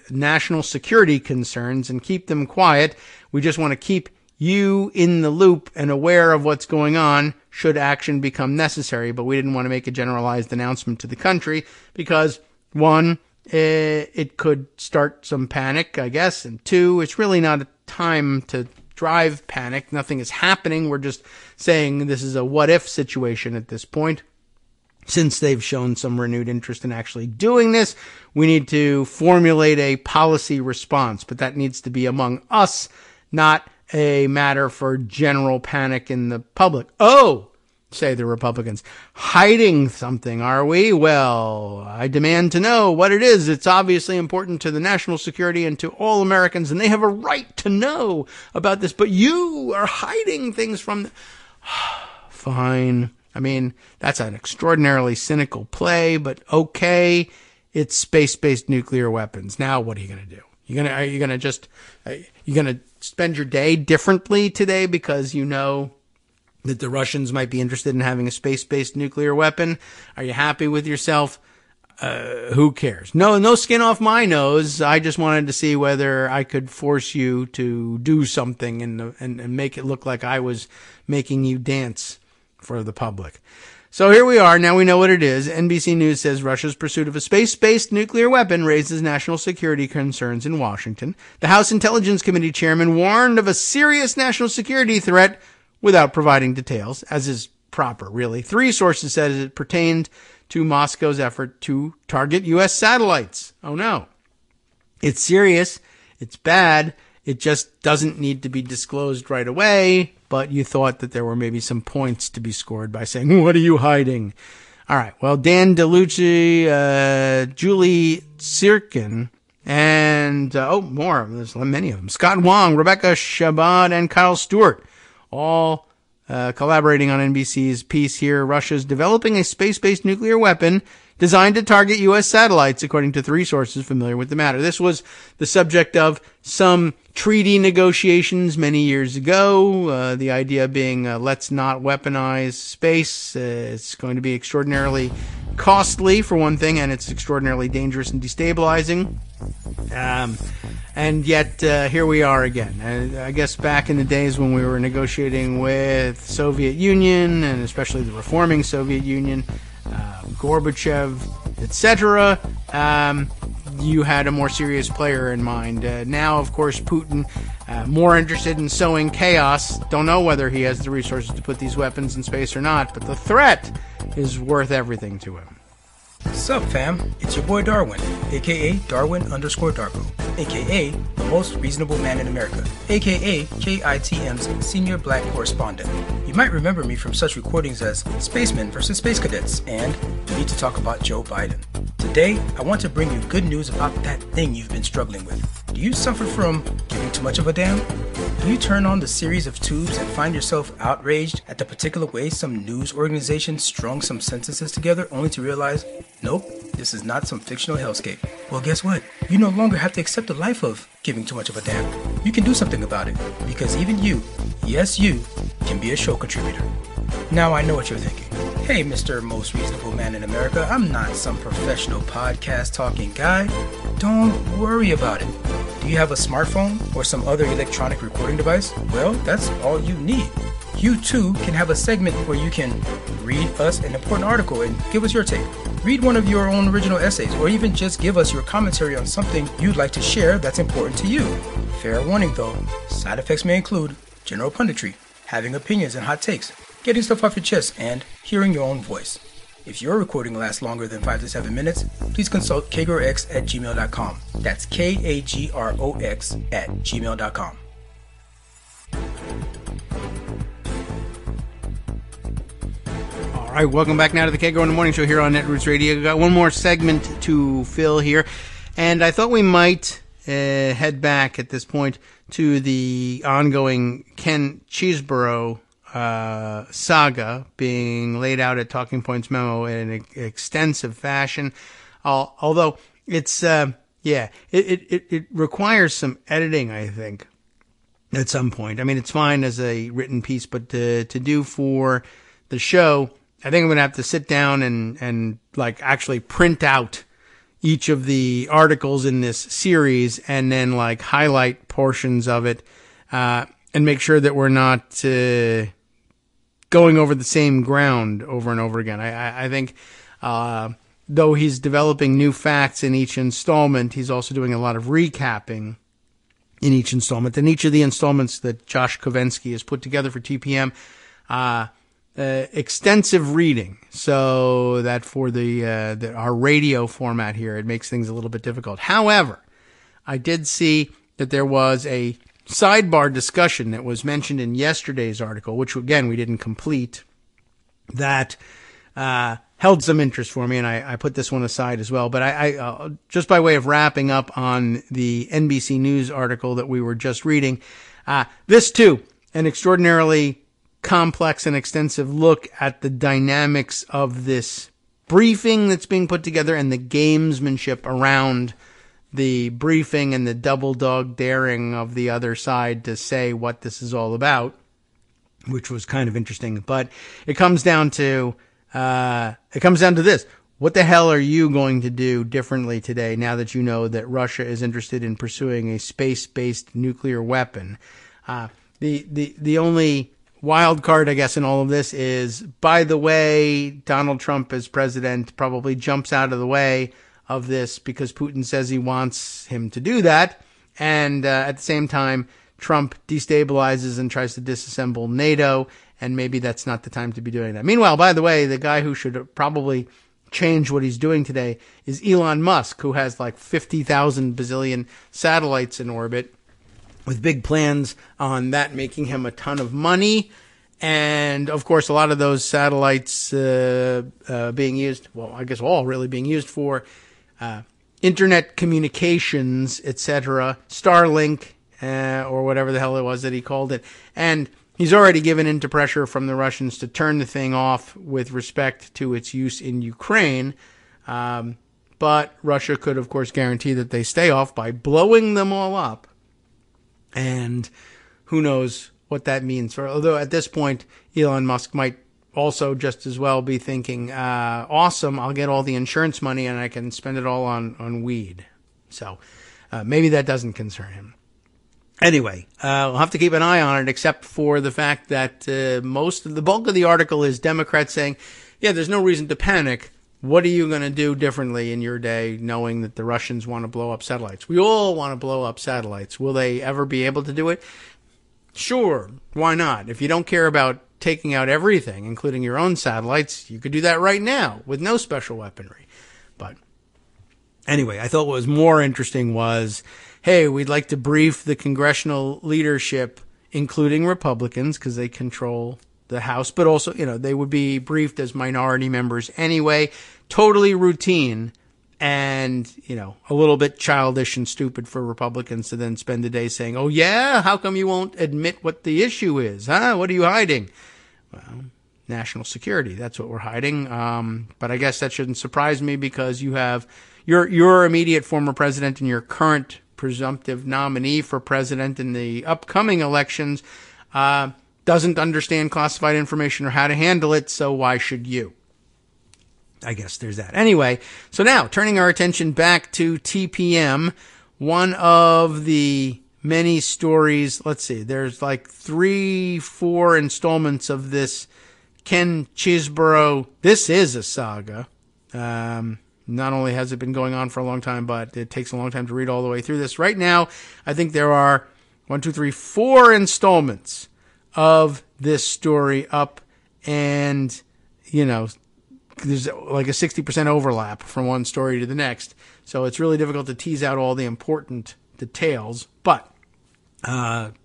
S2: national security concerns and keep them quiet. We just want to keep you in the loop and aware of what's going on should action become necessary. But we didn't want to make a generalized announcement to the country because, one, it could start some panic, I guess, and two, it's really not a time to drive panic. Nothing is happening. We're just saying this is a what-if situation at this point. Since they've shown some renewed interest in actually doing this, we need to formulate a policy response, but that needs to be among us, not a matter for general panic in the public. Oh, say the Republicans, hiding something, are we? Well, I demand to know what it is. It's obviously important to the national security and to all Americans, and they have a right to know about this, but you are hiding things from them. Fine. I mean, that's an extraordinarily cynical play, but okay, it's space-based nuclear weapons. Now, what are you going to do? Are you going to spend your day differently today because you know that the Russians might be interested in having a space-based nuclear weapon? Are you happy with yourself? Who cares? No skin off my nose. I just wanted to see whether I could force you to do something and make it look like I was making you dance for the public. So here we are. Now we know what it is. NBC News says Russia's pursuit of a space-based nuclear weapon raises national security concerns in Washington. The House Intelligence Committee chairman warned of a serious national security threat without providing details, as is proper, really. 3 sources said it pertained to Moscow's effort to target U.S. satellites. Oh no. It's serious. It's bad. It just doesn't need to be disclosed right away, but you thought that there were maybe some points to be scored by saying, what are you hiding? All right. Well, Dan DeLucci, Julie Sirkin, and, more. There's many of them. Scott Wong, Rebecca Shabbat, and Kyle Stewart, all collaborating on NBC's piece here. Russia's developing a space-based nuclear weapon designed to target U.S. satellites, according to 3 sources familiar with the matter. This was the subject of some treaty negotiations many years ago. The idea being, let's not weaponize space. It's going to be extraordinarily costly, for one thing, and it's extraordinarily dangerous and destabilizing. And yet, here we are again. I guess back in the days when we were negotiating with Soviet Union, and especially the reforming Soviet Union, Gorbachev, etc., you had a more serious player in mind. Now, of course, Putin, more interested in sowing chaos. Don't know whether he has the resources to put these weapons in space or not, but the threat is worth everything to him.
S4: Sup, fam? It's your boy Darwin, aka Darwin_Darko, aka the most reasonable man in America, aka KITM's senior black correspondent. You might remember me from such recordings as Spacemen vs. Space Cadets and We Need to Talk About Joe Biden. Today, I want to bring you good news about that thing you've been struggling with. Do you suffer from giving too much of a damn? Do you turn on the series of tubes and find yourself outraged at the particular way some news organization strung some sentences together only to realize, nope, this is not some fictional hellscape? Well, guess what? You no longer have to accept the life of giving too much of a damn. You can do something about it, because even you, yes you, can be a show contributor. Now I know what you're thinking. Hey, Mr. Most Reasonable Man in America, I'm not some professional podcast talking guy. Don't worry about it. Do you have a smartphone or some other electronic recording device? Well, that's all you need. You too can have a segment where you can read us an important article and give us your take. Read one of your own original essays, or even just give us your commentary on something you'd like to share that's important to you. Fair warning though, side effects may include general punditry, having opinions and hot takes, getting stuff off your chest, and hearing your own voice. If your recording lasts longer than 5 to 7 minutes, please consult kagrox@gmail.com. That's KAGROX@gmail.com.
S2: All right, welcome back now to the Kagro in the Morning Show here on Netroots Radio. We've got one more segment to fill here, and I thought we might head back at this point to the ongoing Ken Cheeseborough saga being laid out at Talking Points Memo in an extensive fashion. Although it's, it requires some editing, I think, at some point. I mean, it's fine as a written piece, but to do for the show, I think I'm going to have to sit down and like actually print out each of the articles in this series and then like highlight portions of it, and make sure that we're not, going over the same ground over and over again. I think, though he's developing new facts in each installment, he's also doing a lot of recapping in each installment. And each of the installments that Josh Kovensky has put together for TPM, extensive reading, so that for our radio format here, it makes things a little bit difficult. However, I did see that there was a sidebar discussion that was mentioned in yesterday's article, which again we didn't complete, that held some interest for me, and I put this one aside as well. But I just by way of wrapping up on the NBC News article that we were just reading, this too, an extraordinarily complex and extensive look at the dynamics of this briefing that's being put together and the gamesmanship around the briefing and the double dog daring of the other side to say what this is all about, which was kind of interesting. But it comes down to this. What the hell are you going to do differently today now that you know that Russia is interested in pursuing a space-based nuclear weapon? The only wild card, I guess, in all of this is, by the way, Donald Trump as president probably jumps out of the way of this because Putin says he wants him to do that. And at the same time, Trump destabilizes and tries to disassemble NATO, and maybe that's not the time to be doing that. Meanwhile, by the way, the guy who should probably change what he's doing today is Elon Musk, who has like 50,000 bazillion satellites in orbit, with big plans on that making him a ton of money. And, of course, a lot of those satellites being used, well, I guess all really being used for internet communications, etc., Starlink, or whatever the hell it was that he called it. And he's already given into pressure from the Russians to turn the thing off with respect to its use in Ukraine. But Russia could, of course, guarantee that they stay off by blowing them all up. And who knows what that means. Although at this point, Elon Musk might also just as well be thinking, awesome, I'll get all the insurance money and I can spend it all on weed. So maybe that doesn't concern him. Anyway, we'll have to keep an eye on it, except for the fact that the bulk of the article is Democrats saying, yeah, there's no reason to panic. What are you going to do differently in your day knowing that the Russians want to blow up satellites? We all want to blow up satellites. Will they ever be able to do it? Sure. Why not? If you don't care about taking out everything, including your own satellites, you could do that right now with no special weaponry. But anyway, I thought what was more interesting was, hey, we'd like to brief the congressional leadership, including Republicans, because they control the House, but also, they would be briefed as minority members anyway. Totally routine and, a little bit childish and stupid for Republicans to then spend the day saying, oh, yeah, how come you won't admit what the issue is? Huh? What are you hiding? Well, national security. That's what we're hiding. But I guess that shouldn't surprise me because you have your immediate former president and your current presumptive nominee for president in the upcoming elections doesn't understand classified information or how to handle it, so why should you? I guess there's that. Anyway, so now turning our attention back to TPM, one of the many stories, let's see, there's like 3-4 installments of this Ken Chesebro. This is a saga. Not only has it been going on for a long time, but it takes a long time to read all the way through this. Right now, I think there are 4 installments of this story up, and, there's like a 60% overlap from one story to the next. So it's really difficult to tease out all the important details. But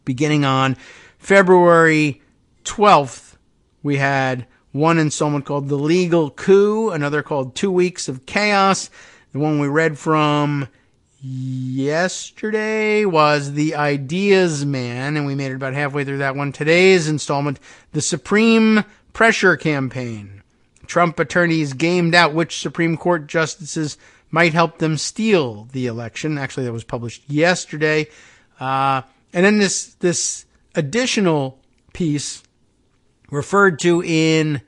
S2: beginning on February 12th, we had one installment called The Legal Coup, another called 2 Weeks of Chaos. The one we read from yesterday was The Ideas Man, and we made it about halfway through that one. Today's installment, The Supreme Pressure Campaign. Trump attorneys gamed out which Supreme Court justices might help them steal the election. Actually, that was published yesterday. And then this additional piece referred to in,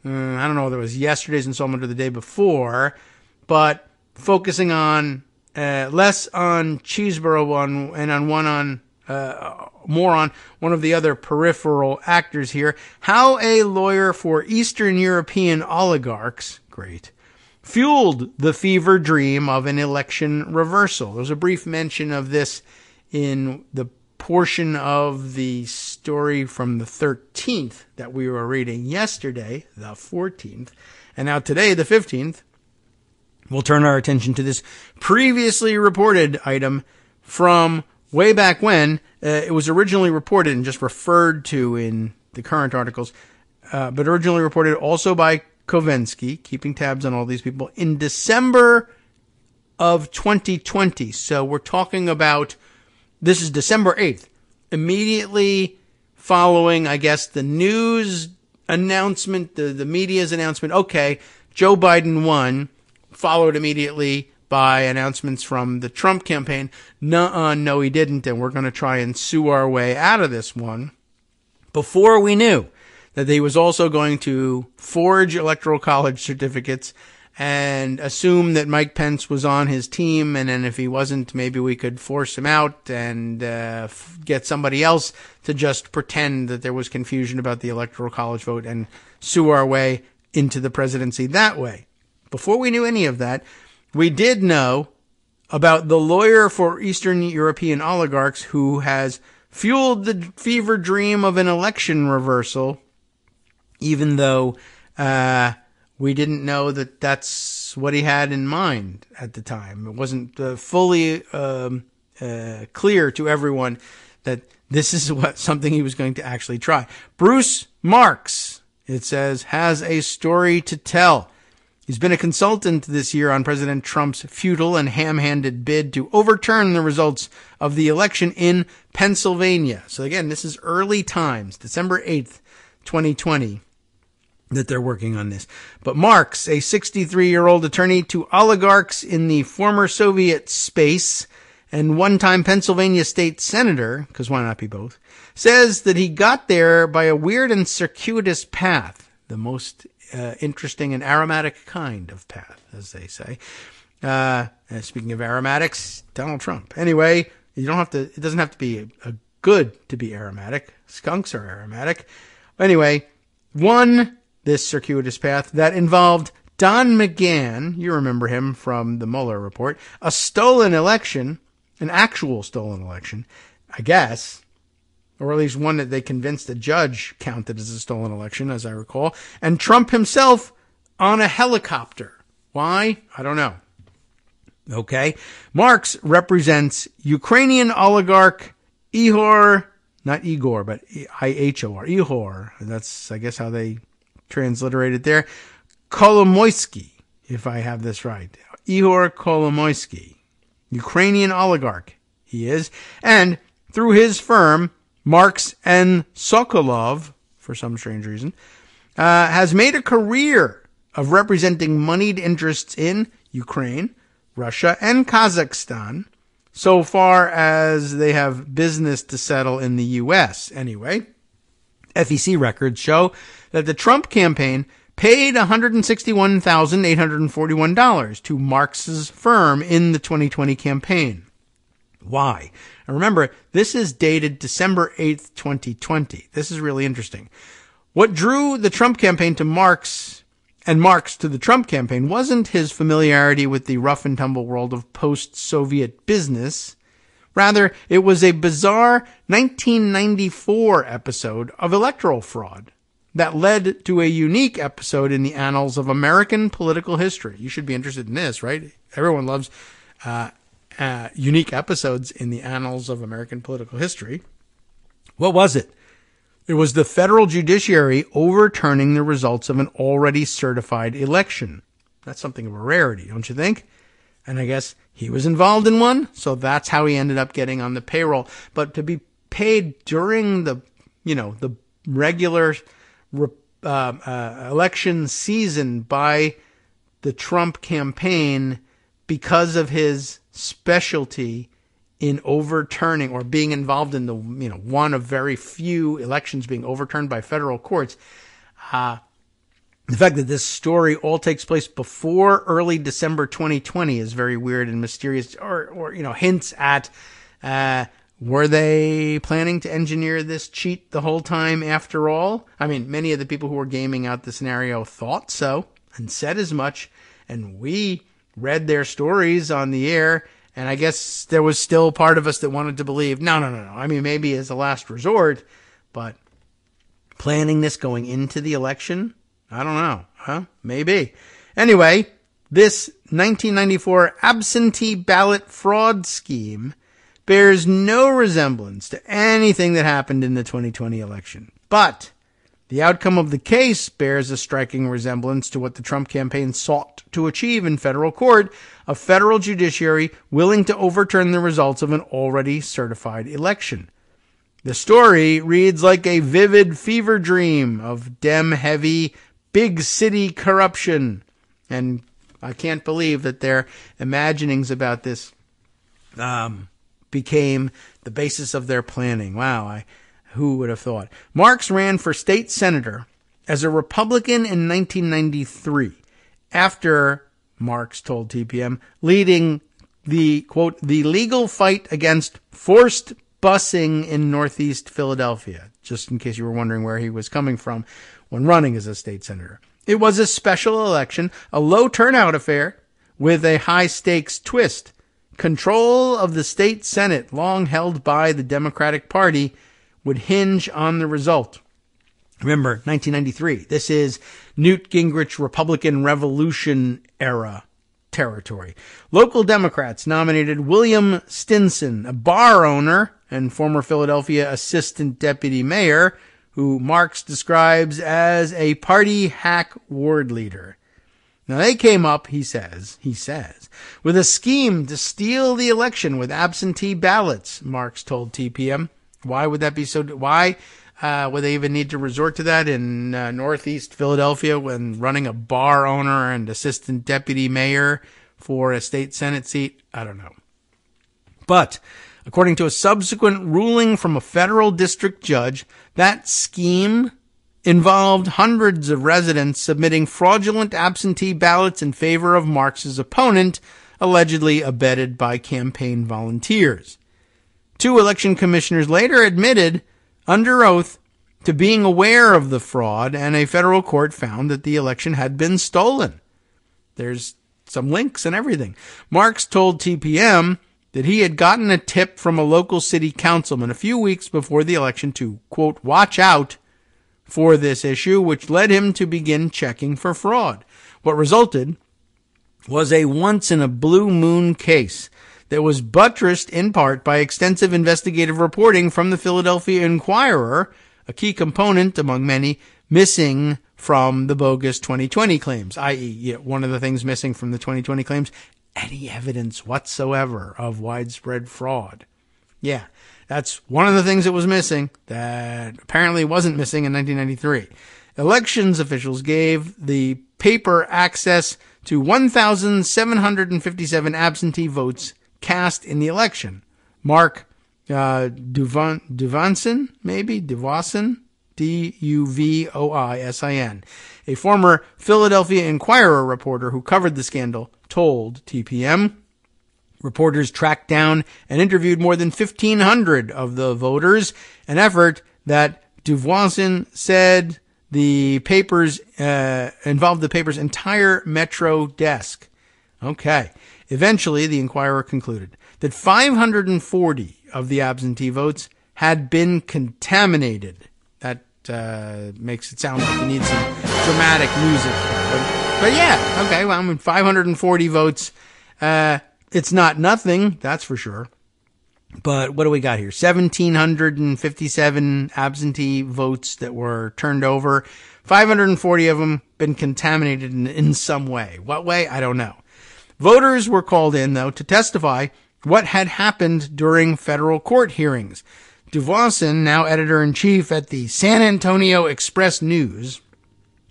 S2: I don't know whether it was yesterday's installment or the day before, but focusing on less on Chesebro and on more on one of the other peripheral actors here. How a lawyer for Eastern European oligarchs, great, fueled the fever dream of an election reversal. There was a brief mention of this in the portion of the story from the 13th that we were reading yesterday, the 14th, and now today, the 15th. We'll turn our attention to this previously reported item from way back when. It was originally reported and just referred to in the current articles, but originally reported also by Kovensky, keeping tabs on all these people, in December of 2020. So we're talking about, this is December 8th, immediately following, I guess, the news announcement, the media's announcement, okay, Joe Biden won, followed immediately by announcements from the Trump campaign. No, he didn't, and we're going to try and sue our way out of this one. Before we knew that he was also going to forge electoral college certificates and assume that Mike Pence was on his team, and then if he wasn't, maybe we could force him out and get somebody else to just pretend that there was confusion about the Electoral College vote and sue our way into the presidency that way. Before we knew any of that, we did know about the lawyer for Eastern European oligarchs who has fueled the fever dream of an election reversal, even though we didn't know that that's what he had in mind at the time. It wasn't fully clear to everyone that this is something he was going to actually try. Bruce Marks, it says, has a story to tell. He's been a consultant this year on President Trump's futile and ham-handed bid to overturn the results of the election in Pennsylvania. So again, this is early times, December 8th, 2020. That they're working on this. But Marks, a 63-year-old attorney to oligarchs in the former Soviet space and one-time Pennsylvania state senator, because why not be both, says that he got there by a weird and circuitous path, the most interesting and aromatic kind of path, as they say. Speaking of aromatics, Donald Trump. Anyway, it doesn't have to be a good to be aromatic. Skunks are aromatic. Anyway, this circuitous path that involved Don McGahn, you remember him from the Mueller report, a stolen election, an actual stolen election, I guess, or at least one that they convinced a judge counted as a stolen election, as I recall, and Trump himself on a helicopter. Why? I don't know. Okay. Marks represents Ukrainian oligarch Ihor, not Igor, but I-H-O-R, Ihor. That's, I guess, how they transliterated there. Kolomoisky, if I have this right. Ihor Kolomoisky. Ukrainian oligarch he is. And through his firm, Marks and Sokolov, for some strange reason, has made a career of representing moneyed interests in Ukraine, Russia, and Kazakhstan, so far as they have business to settle in the U.S. Anyway, FEC records show that the Trump campaign paid $161,841 to Marks's firm in the 2020 campaign. Why? And remember, this is dated December 8th, 2020. This is really interesting. What drew the Trump campaign to Marks and Marks to the Trump campaign wasn't his familiarity with the rough and tumble world of post-Soviet business. Rather, it was a bizarre 1994 episode of electoral fraud that led to a unique episode in the annals of American political history. You should be interested in this, right? Everyone loves unique episodes in the annals of American political history. What was it? It was the federal judiciary overturning the results of an already certified election. That's something of a rarity, don't you think? And I guess he was involved in one, so that's how he ended up getting on the payroll. But to be paid during the regular election season by the Trump campaign because of his specialty in overturning or being involved in the one of very few elections being overturned by federal courts. The fact that this story all takes place before early December 2020 is very weird and mysterious, or hints at were they planning to engineer this cheat the whole time after all? I mean, many of the people who were gaming out the scenario thought so and said as much, and we read their stories on the air, and I guess there was still part of us that wanted to believe, no. I mean, maybe as a last resort, but planning this going into the election? I don't know, huh? Maybe. Anyway, this 1994 absentee ballot fraud scheme bears no resemblance to anything that happened in the 2020 election. But the outcome of the case bears a striking resemblance to what the Trump campaign sought to achieve in federal court, a federal judiciary willing to overturn the results of an already certified election. The story reads like a vivid fever dream of Dem-heavy, big city corruption. And I can't believe that their imaginings about this became the basis of their planning. Wow, who would have thought? Marks ran for state senator as a Republican in 1993 after Marks told TPM, leading the, quote, the legal fight against forced busing in Northeast Philadelphia, just in case you were wondering where he was coming from when running as a state senator. It was a special election, a low turnout affair with a high stakes twist. Control of the state Senate, long held by the Democratic Party, would hinge on the result. Remember, 1993. This is Newt Gingrich Republican Revolution era territory. Local Democrats nominated William Stinson, a bar owner and former Philadelphia assistant deputy mayor, who Marks describes as a party hack ward leader. Now, they came up, he says, with a scheme to steal the election with absentee ballots, Marks told TPM. Why would that be so? Why would they even need to resort to that in Northeast Philadelphia when running a bar owner and assistant deputy mayor for a state Senate seat? I don't know. But according to a subsequent ruling from a federal district judge, that scheme involved hundreds of residents submitting fraudulent absentee ballots in favor of Marks's opponent, allegedly abetted by campaign volunteers. 2 election commissioners later admitted under oath to being aware of the fraud, and a federal court found that the election had been stolen. There's some links and everything. Marks told TPM that he had gotten a tip from a local city councilman a few weeks before the election to, quote, watch out for this issue, which led him to begin checking for fraud. What resulted was a once-in-a-blue-moon case that was buttressed in part by extensive investigative reporting from the Philadelphia Inquirer, a key component among many missing from the bogus 2020 claims, i.e., one of the things missing from the 2020 claims, any evidence whatsoever of widespread fraud. Yeah, that's one of the things that was missing that apparently wasn't missing in 1993. Elections officials gave the paper access to 1,757 absentee votes cast in the election. Mark Duvansin, Duvoisin, a former Philadelphia Inquirer reporter who covered the scandal, told TPM. Reporters tracked down and interviewed more than 1,500 of the voters, an effort that Duvoisin said the papers involved the paper's entire metro desk. Okay. Eventually, the Inquirer concluded that 540 of the absentee votes had been contaminated. That makes it sound like you need some dramatic music. But yeah, okay, well, 540 votes. It's not nothing, that's for sure. But what do we got here? 1,757 absentee votes that were turned over. 540 of them been contaminated in some way. What way? I don't know. Voters were called in, though, to testify what had happened during federal court hearings. Duvoisin, now editor-in-chief at the San Antonio Express News,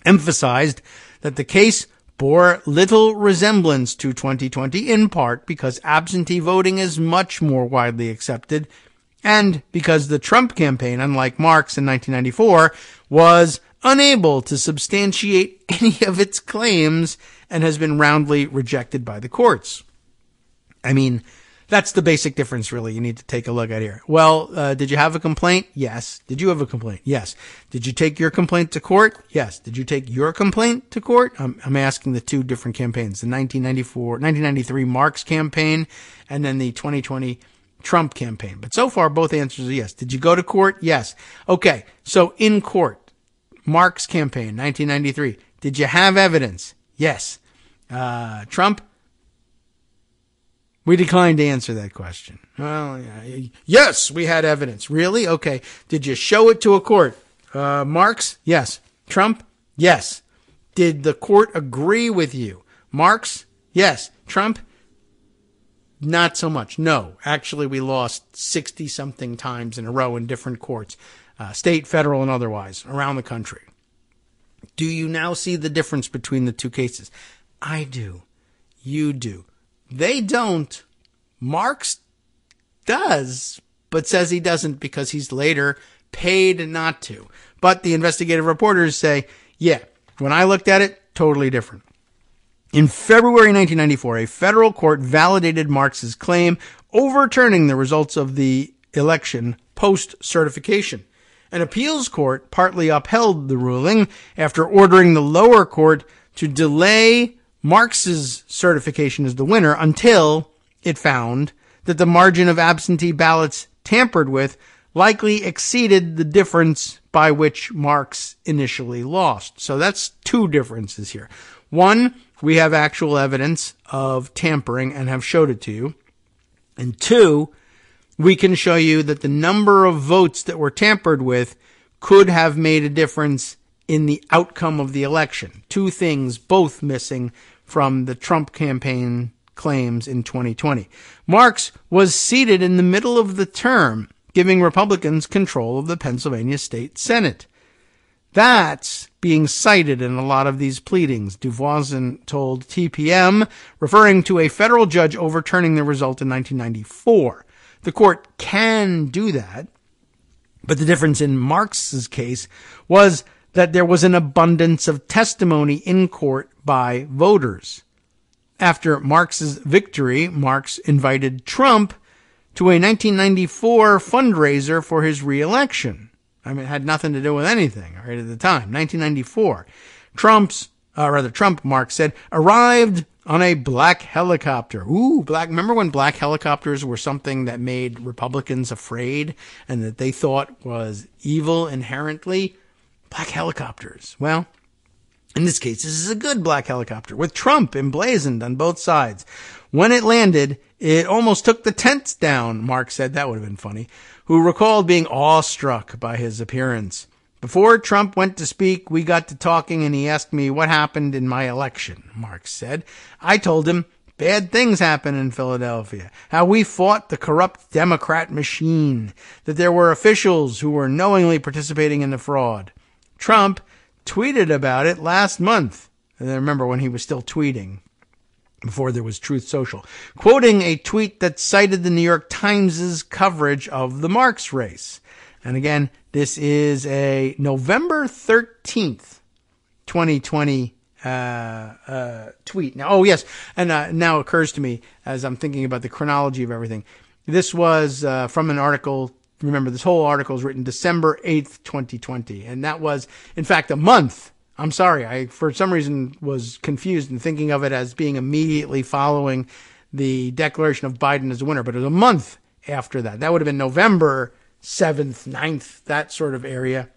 S2: emphasized that the case bore little resemblance to 2020, in part because absentee voting is much more widely accepted, and because the Trump campaign, unlike Marks in 1994, was unable to substantiate any of its claims and has been roundly rejected by the courts. I mean, that's the basic difference, really, you need to take a look at here. Well, did you have a complaint? Yes. Did you have a complaint? Yes. Did you take your complaint to court? Yes. Did you take your complaint to court? I'm asking the 2 different campaigns, the 1993 Marks campaign and then the 2020 Trump campaign. But so far, both answers are yes. Did you go to court? Yes. Okay. So in court, Marks campaign, 1993. Did you have evidence? Yes. Trump? We declined to answer that question. Well, yes, we had evidence. Really? Okay. Did you show it to a court? Marks? Yes. Trump? Yes. Did the court agree with you? Marks? Yes. Trump? Not so much. No. Actually, we lost 60-something times in a row in different courts, state, federal, and otherwise, around the country. Do you now see the difference between the 2 cases? I do. You do. They don't. Marks does, but says he doesn't because he's later paid not to. But the investigative reporters say, yeah, when I looked at it, totally different. In February 1994, a federal court validated Marx's claim, overturning the results of the election post-certification. An appeals court partly upheld the ruling after ordering the lower court to delay Marx's certification as the winner until it found that the margin of absentee ballots tampered with likely exceeded the difference by which Marx initially lost. So that's two differences here. One, we have actual evidence of tampering and have showed it to you. And two, we can show you that the number of votes that were tampered with could have made a difference in the outcome of the election. Two things both missing from the Trump campaign claims in 2020. Marx was seated in the middle of the term, giving Republicans control of the Pennsylvania State Senate. That's being cited in a lot of these pleadings. Dworkin told TPM, referring to a federal judge overturning the result in 1994. The court can do that, but the difference in Marx's case was that there was an abundance of testimony in court by voters. After Marx's victory, Marx invited Trump to a 1994 fundraiser for his re-election. I mean, it had nothing to do with anything right at the time. 1994. Trump, Marx said, arrived on a black helicopter. Ooh, black. Remember when black helicopters were something that made Republicans afraid and that they thought was evil inherently? Black helicopters. Well, in this case, this is a good black helicopter with Trump emblazoned on both sides. When it landed, it almost took the tents down, Marx said. That would have been funny. Who recalled being awestruck by his appearance. Before Trump went to speak, we got to talking and he asked me what happened in my election, Marx said. I told him bad things happened in Philadelphia, how we fought the corrupt Democrat machine, that there were officials who were knowingly participating in the fraud. Trump tweeted about it last month. And I remember when he was still tweeting, before there was Truth Social, quoting a tweet that cited the New York Times' coverage of the Marx race. And again, this is a November 13th, 2020 tweet. Now, oh yes, and now occurs to me as I'm thinking about the chronology of everything. This was from an article. Remember, this whole article is written December 8th, 2020. And that was, in fact, a month. I'm sorry. I, for some reason, was confused in thinking of it as being immediately following the declaration of Biden as a winner. But it was a month after that. That would have been November 7th, 9th, that sort of area.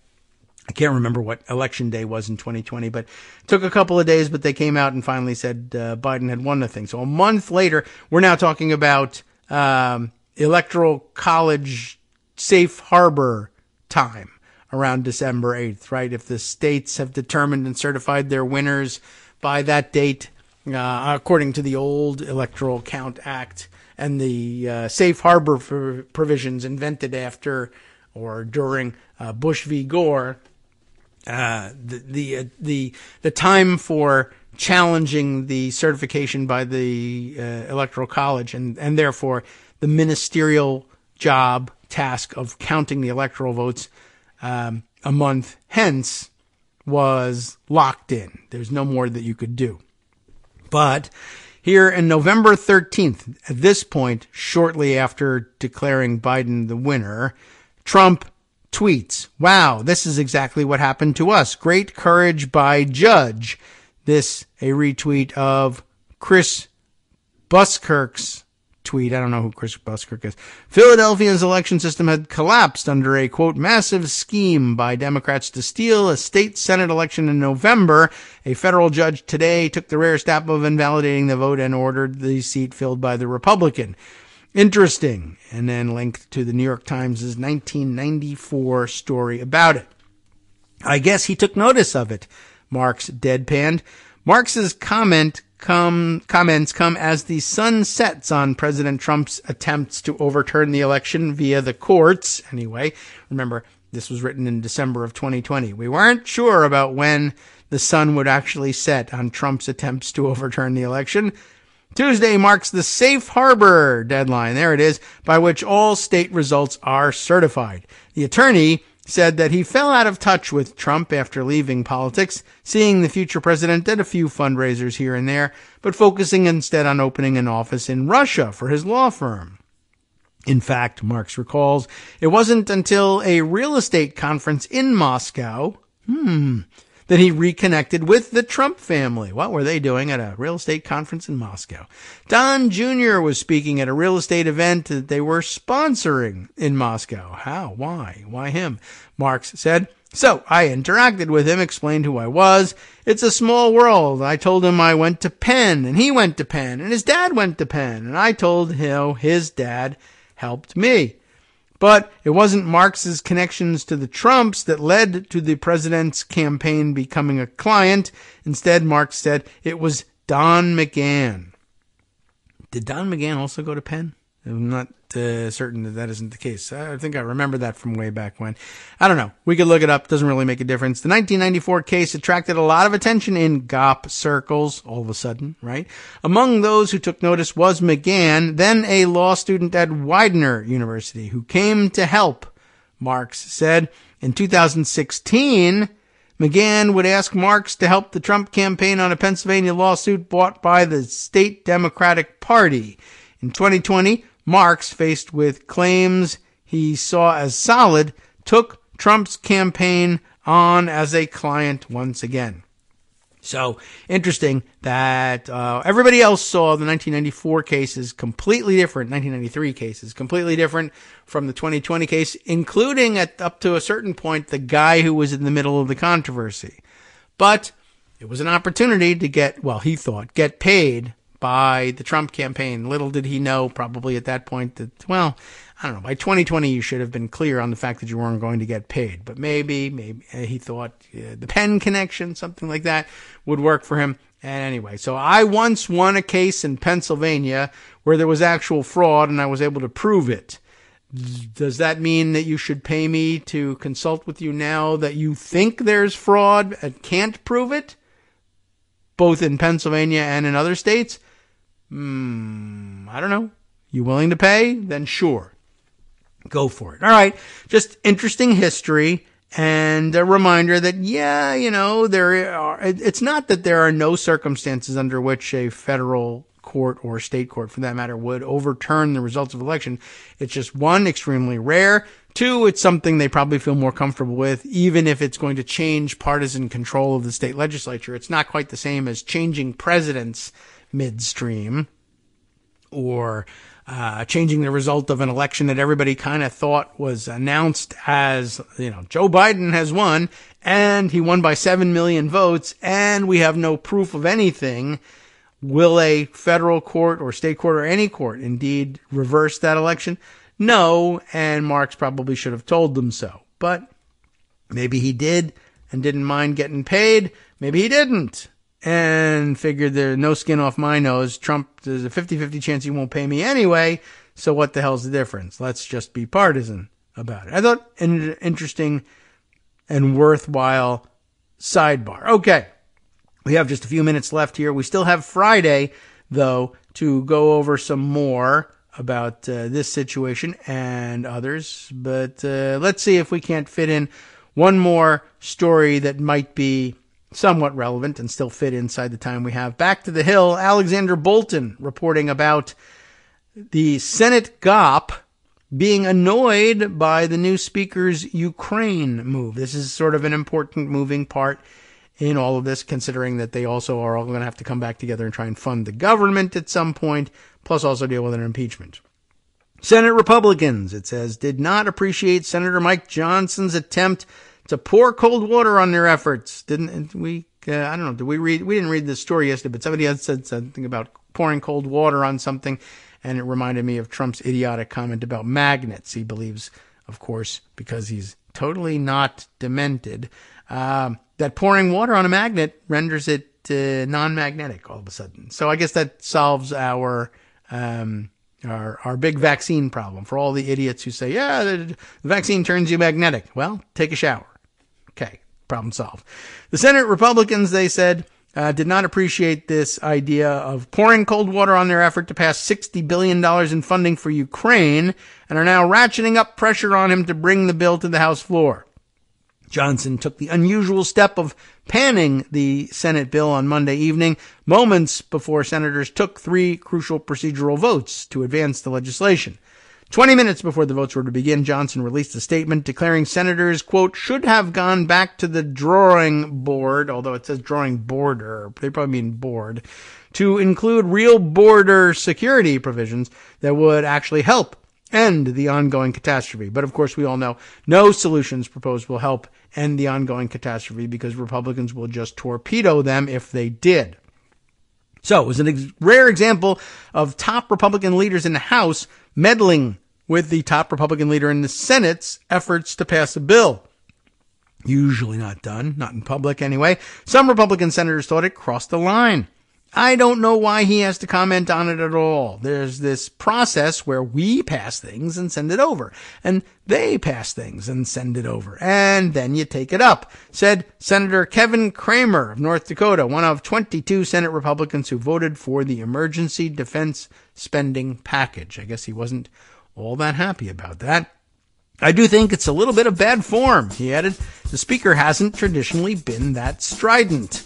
S2: I can't remember what election day was in 2020, but it took a couple of days, but they came out and finally said Biden had won the thing. So a month later, we're now talking about electoral college safe harbor time around December 8th, right? If the states have determined and certified their winners by that date, according to the old Electoral Count Act and the safe harbor provisions invented after or during Bush v. Gore, the time for challenging the certification by the Electoral College and therefore the ministerial task of counting the electoral votes a month hence was locked in. There's no more that you could do. But here in November 13th, at this point, shortly after declaring Biden the winner, Trump tweets, wow, this is exactly what happened to us. Great courage by Judge. This, a retweet of Chris Buskirk's tweet. I don't know who Chris Buskirk is. Philadelphia's election system had collapsed under a, quote, massive scheme by Democrats to steal a state Senate election in November. A federal judge today took the rare step of invalidating the vote and ordered the seat filled by the Republican. Interesting. And then linked to the New York Times' 1994 story about it. I guess he took notice of it, Marx deadpanned. Marx's comments come as the sun sets on President Trump's attempts to overturn the election via the courts. Anyway, remember, this was written in December of 2020. We weren't sure about when the sun would actually set on Trump's attempts to overturn the election. Tuesday marks the safe harbor deadline, there it is, by which all state results are certified. The attorney said that he fell out of touch with Trump after leaving politics, seeing the future president at a few fundraisers here and there, but focusing instead on opening an office in Russia for his law firm. In fact, Marks recalls, it wasn't until a real estate conference in Moscow, that he reconnected with the Trump family. What were they doing at a real estate conference in Moscow? Don Jr. was speaking at a real estate event that they were sponsoring in Moscow. How? Why? Why him? Marks said, so I interacted with him, explained who I was. It's a small world. I told him I went to Penn, and he went to Penn, and his dad went to Penn, and I told him his dad helped me. But it wasn't Marks's connections to the Trumps that led to the president's campaign becoming a client. Instead, Marks said it was Don McGahn. Did Don McGahn also go to Penn? I'm not certain that isn't the case. I think I remember that from way back when. I don't know. We could look it up. Doesn't really make a difference. The 1994 case attracted a lot of attention in GOP circles, all of a sudden, right? Among those who took notice was McGahn, then a law student at Widener University, who came to help. Marks said in 2016, McGahn would ask Marks to help the Trump campaign on a Pennsylvania lawsuit brought by the state Democratic Party. In 2020, Marks, faced with claims he saw as solid, took Trump's campaign on as a client once again. So interesting that everybody else saw the 1994 cases completely different, 1993 cases completely different from the 2020 case, including up to a certain point the guy who was in the middle of the controversy. But it was an opportunity to get paid by the Trump campaign. Little did he know, probably at that point, that, I don't know, by 2020 you should have been clear on the fact that you weren't going to get paid. But maybe he thought the Penn connection, something like that, would work for him. And anyway, so I once won a case in Pennsylvania where there was actual fraud and I was able to prove it. Does that mean that you should pay me to consult with you now that you think there's fraud and can't prove it, both in Pennsylvania and in other states? I don't know. You willing to pay? Then sure. Go for it. All right. Just interesting history and a reminder that, it's not that there are no circumstances under which a federal court or state court, for that matter, would overturn the results of election. It's just, one, extremely rare. Two, it's something they probably feel more comfortable with, even if it's going to change partisan control of the state legislature. It's not quite the same as changing presidents midstream or changing the result of an election that everybody kind of thought was announced as, Joe Biden has won, and he won by 7 million votes, and we have no proof of anything. Will a federal court or state court or any court indeed reverse that election? No, and Marks probably should have told them so. But maybe he did and didn't mind getting paid. Maybe he didn't and figured there's no skin off my nose. Trump, there's a 50-50 chance he won't pay me anyway, so what the hell's the difference? Let's just be partisan about it. I thought an interesting and worthwhile sidebar. Okay, we have just a few minutes left here. We still have Friday, though, to go over some more about this situation and others. But let's see if we can't fit in one more story that might be somewhat relevant and still fit inside the time we have. Back to the Hill, Alexander Bolton reporting about the Senate GOP being annoyed by the new speaker's Ukraine move. This is sort of an important moving part in all of this, considering that they also are all going to have to come back together and try and fund the government at some point, plus also deal with an impeachment. Senate Republicans, it says, did not appreciate Senator Mike Johnson's attempt to pour cold water on their efforts. Didn't we? I don't know. Did we read? We didn't read this story yesterday, but somebody else said something about pouring cold water on something, and it reminded me of Trump's idiotic comment about magnets. He believes, of course, because he's totally not demented, that pouring water on a magnet renders it non-magnetic all of a sudden. So I guess that solves our big vaccine problem for all the idiots who say, the vaccine turns you magnetic. Well, take a shower. Okay, problem solved. The Senate Republicans, they said, did not appreciate this idea of pouring cold water on their effort to pass $60 billion in funding for Ukraine and are now ratcheting up pressure on him to bring the bill to the House floor. Johnson took the unusual step of panning the Senate bill on Monday evening, moments before senators took 3 crucial procedural votes to advance the legislation. 20 minutes before the votes were to begin, Johnson released a statement declaring senators, quote, should have gone back to the drawing board, although it says drawing border, they probably mean board, to include real border security provisions that would actually help end the ongoing catastrophe. But of course, we all know no solutions proposed will help end the ongoing catastrophe because Republicans will just torpedo them if they did. So it was a rare example of top Republican leaders in the House meddling with the top Republican leader in the Senate's efforts to pass a bill. Usually not done, not in public anyway. Some Republican senators thought it crossed the line. I don't know why he has to comment on it at all. There's this process where we pass things and send it over, and they pass things and send it over, and then you take it up, said Senator Kevin Cramer of North Dakota, one of 22 Senate Republicans who voted for the emergency defense spending package. I guess he wasn't all that happy about that. I do think it's a little bit of bad form, he added. The speaker hasn't traditionally been that strident.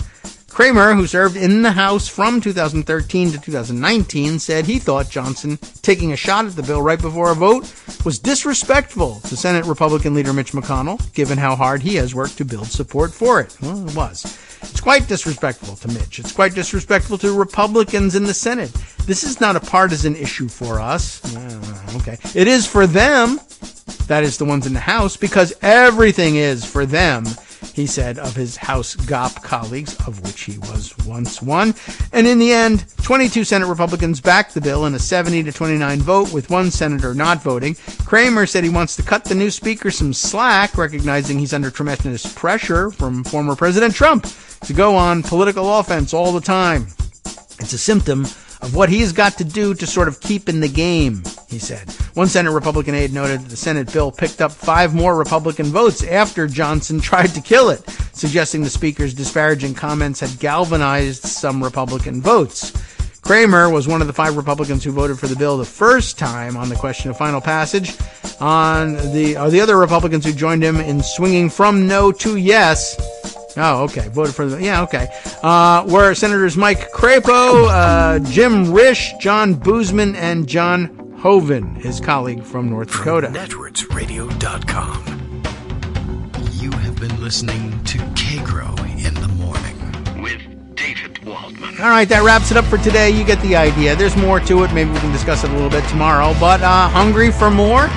S2: Cramer, who served in the House from 2013 to 2019, said he thought Johnson taking a shot at the bill right before a vote was disrespectful to Senate Republican leader Mitch McConnell, given how hard he has worked to build support for it. Well, it was. It's quite disrespectful to Mitch. It's quite disrespectful to Republicans in the Senate. This is not a partisan issue for us. Okay. It is for them. That is the ones in the House, because everything is for them, he said of his House GOP colleagues, of which he was once one. And in the end, 22 Senate Republicans backed the bill in a 70-29 vote, with one senator not voting. Cramer said he wants to cut the new speaker some slack, recognizing he's under tremendous pressure from former President Trump to go on political offense all the time. It's a symptom of what he's got to do to sort of keep in the game, he said. One Senate Republican aide noted that the Senate bill picked up 5 more Republican votes after Johnson tried to kill it, suggesting the speaker's disparaging comments had galvanized some Republican votes. Cramer was one of the 5 Republicans who voted for the bill the first time on the question of final passage. On the other Republicans who joined him in swinging from no to yes. Oh, okay. Voted for the, yeah, okay. Were Senators Mike Crapo, Jim Risch, John Boozman, and John Hoeven, his colleague from North Dakota.
S1: NetworksRadio.com. You have been listening to Kagro in the Morning with David Waldman.
S2: All right, that wraps it up for today. You get the idea. There's more to it. Maybe we can discuss it a little bit tomorrow. But hungry for more?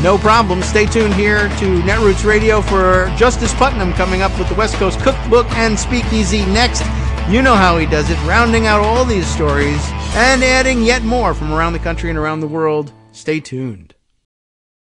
S2: No problem. Stay tuned here to Netroots Radio for Justice Putnam coming up with the West Coast Cookbook and Speakeasy next. You know how he does it, rounding out all these stories and adding yet more from around the country and around the world. Stay tuned.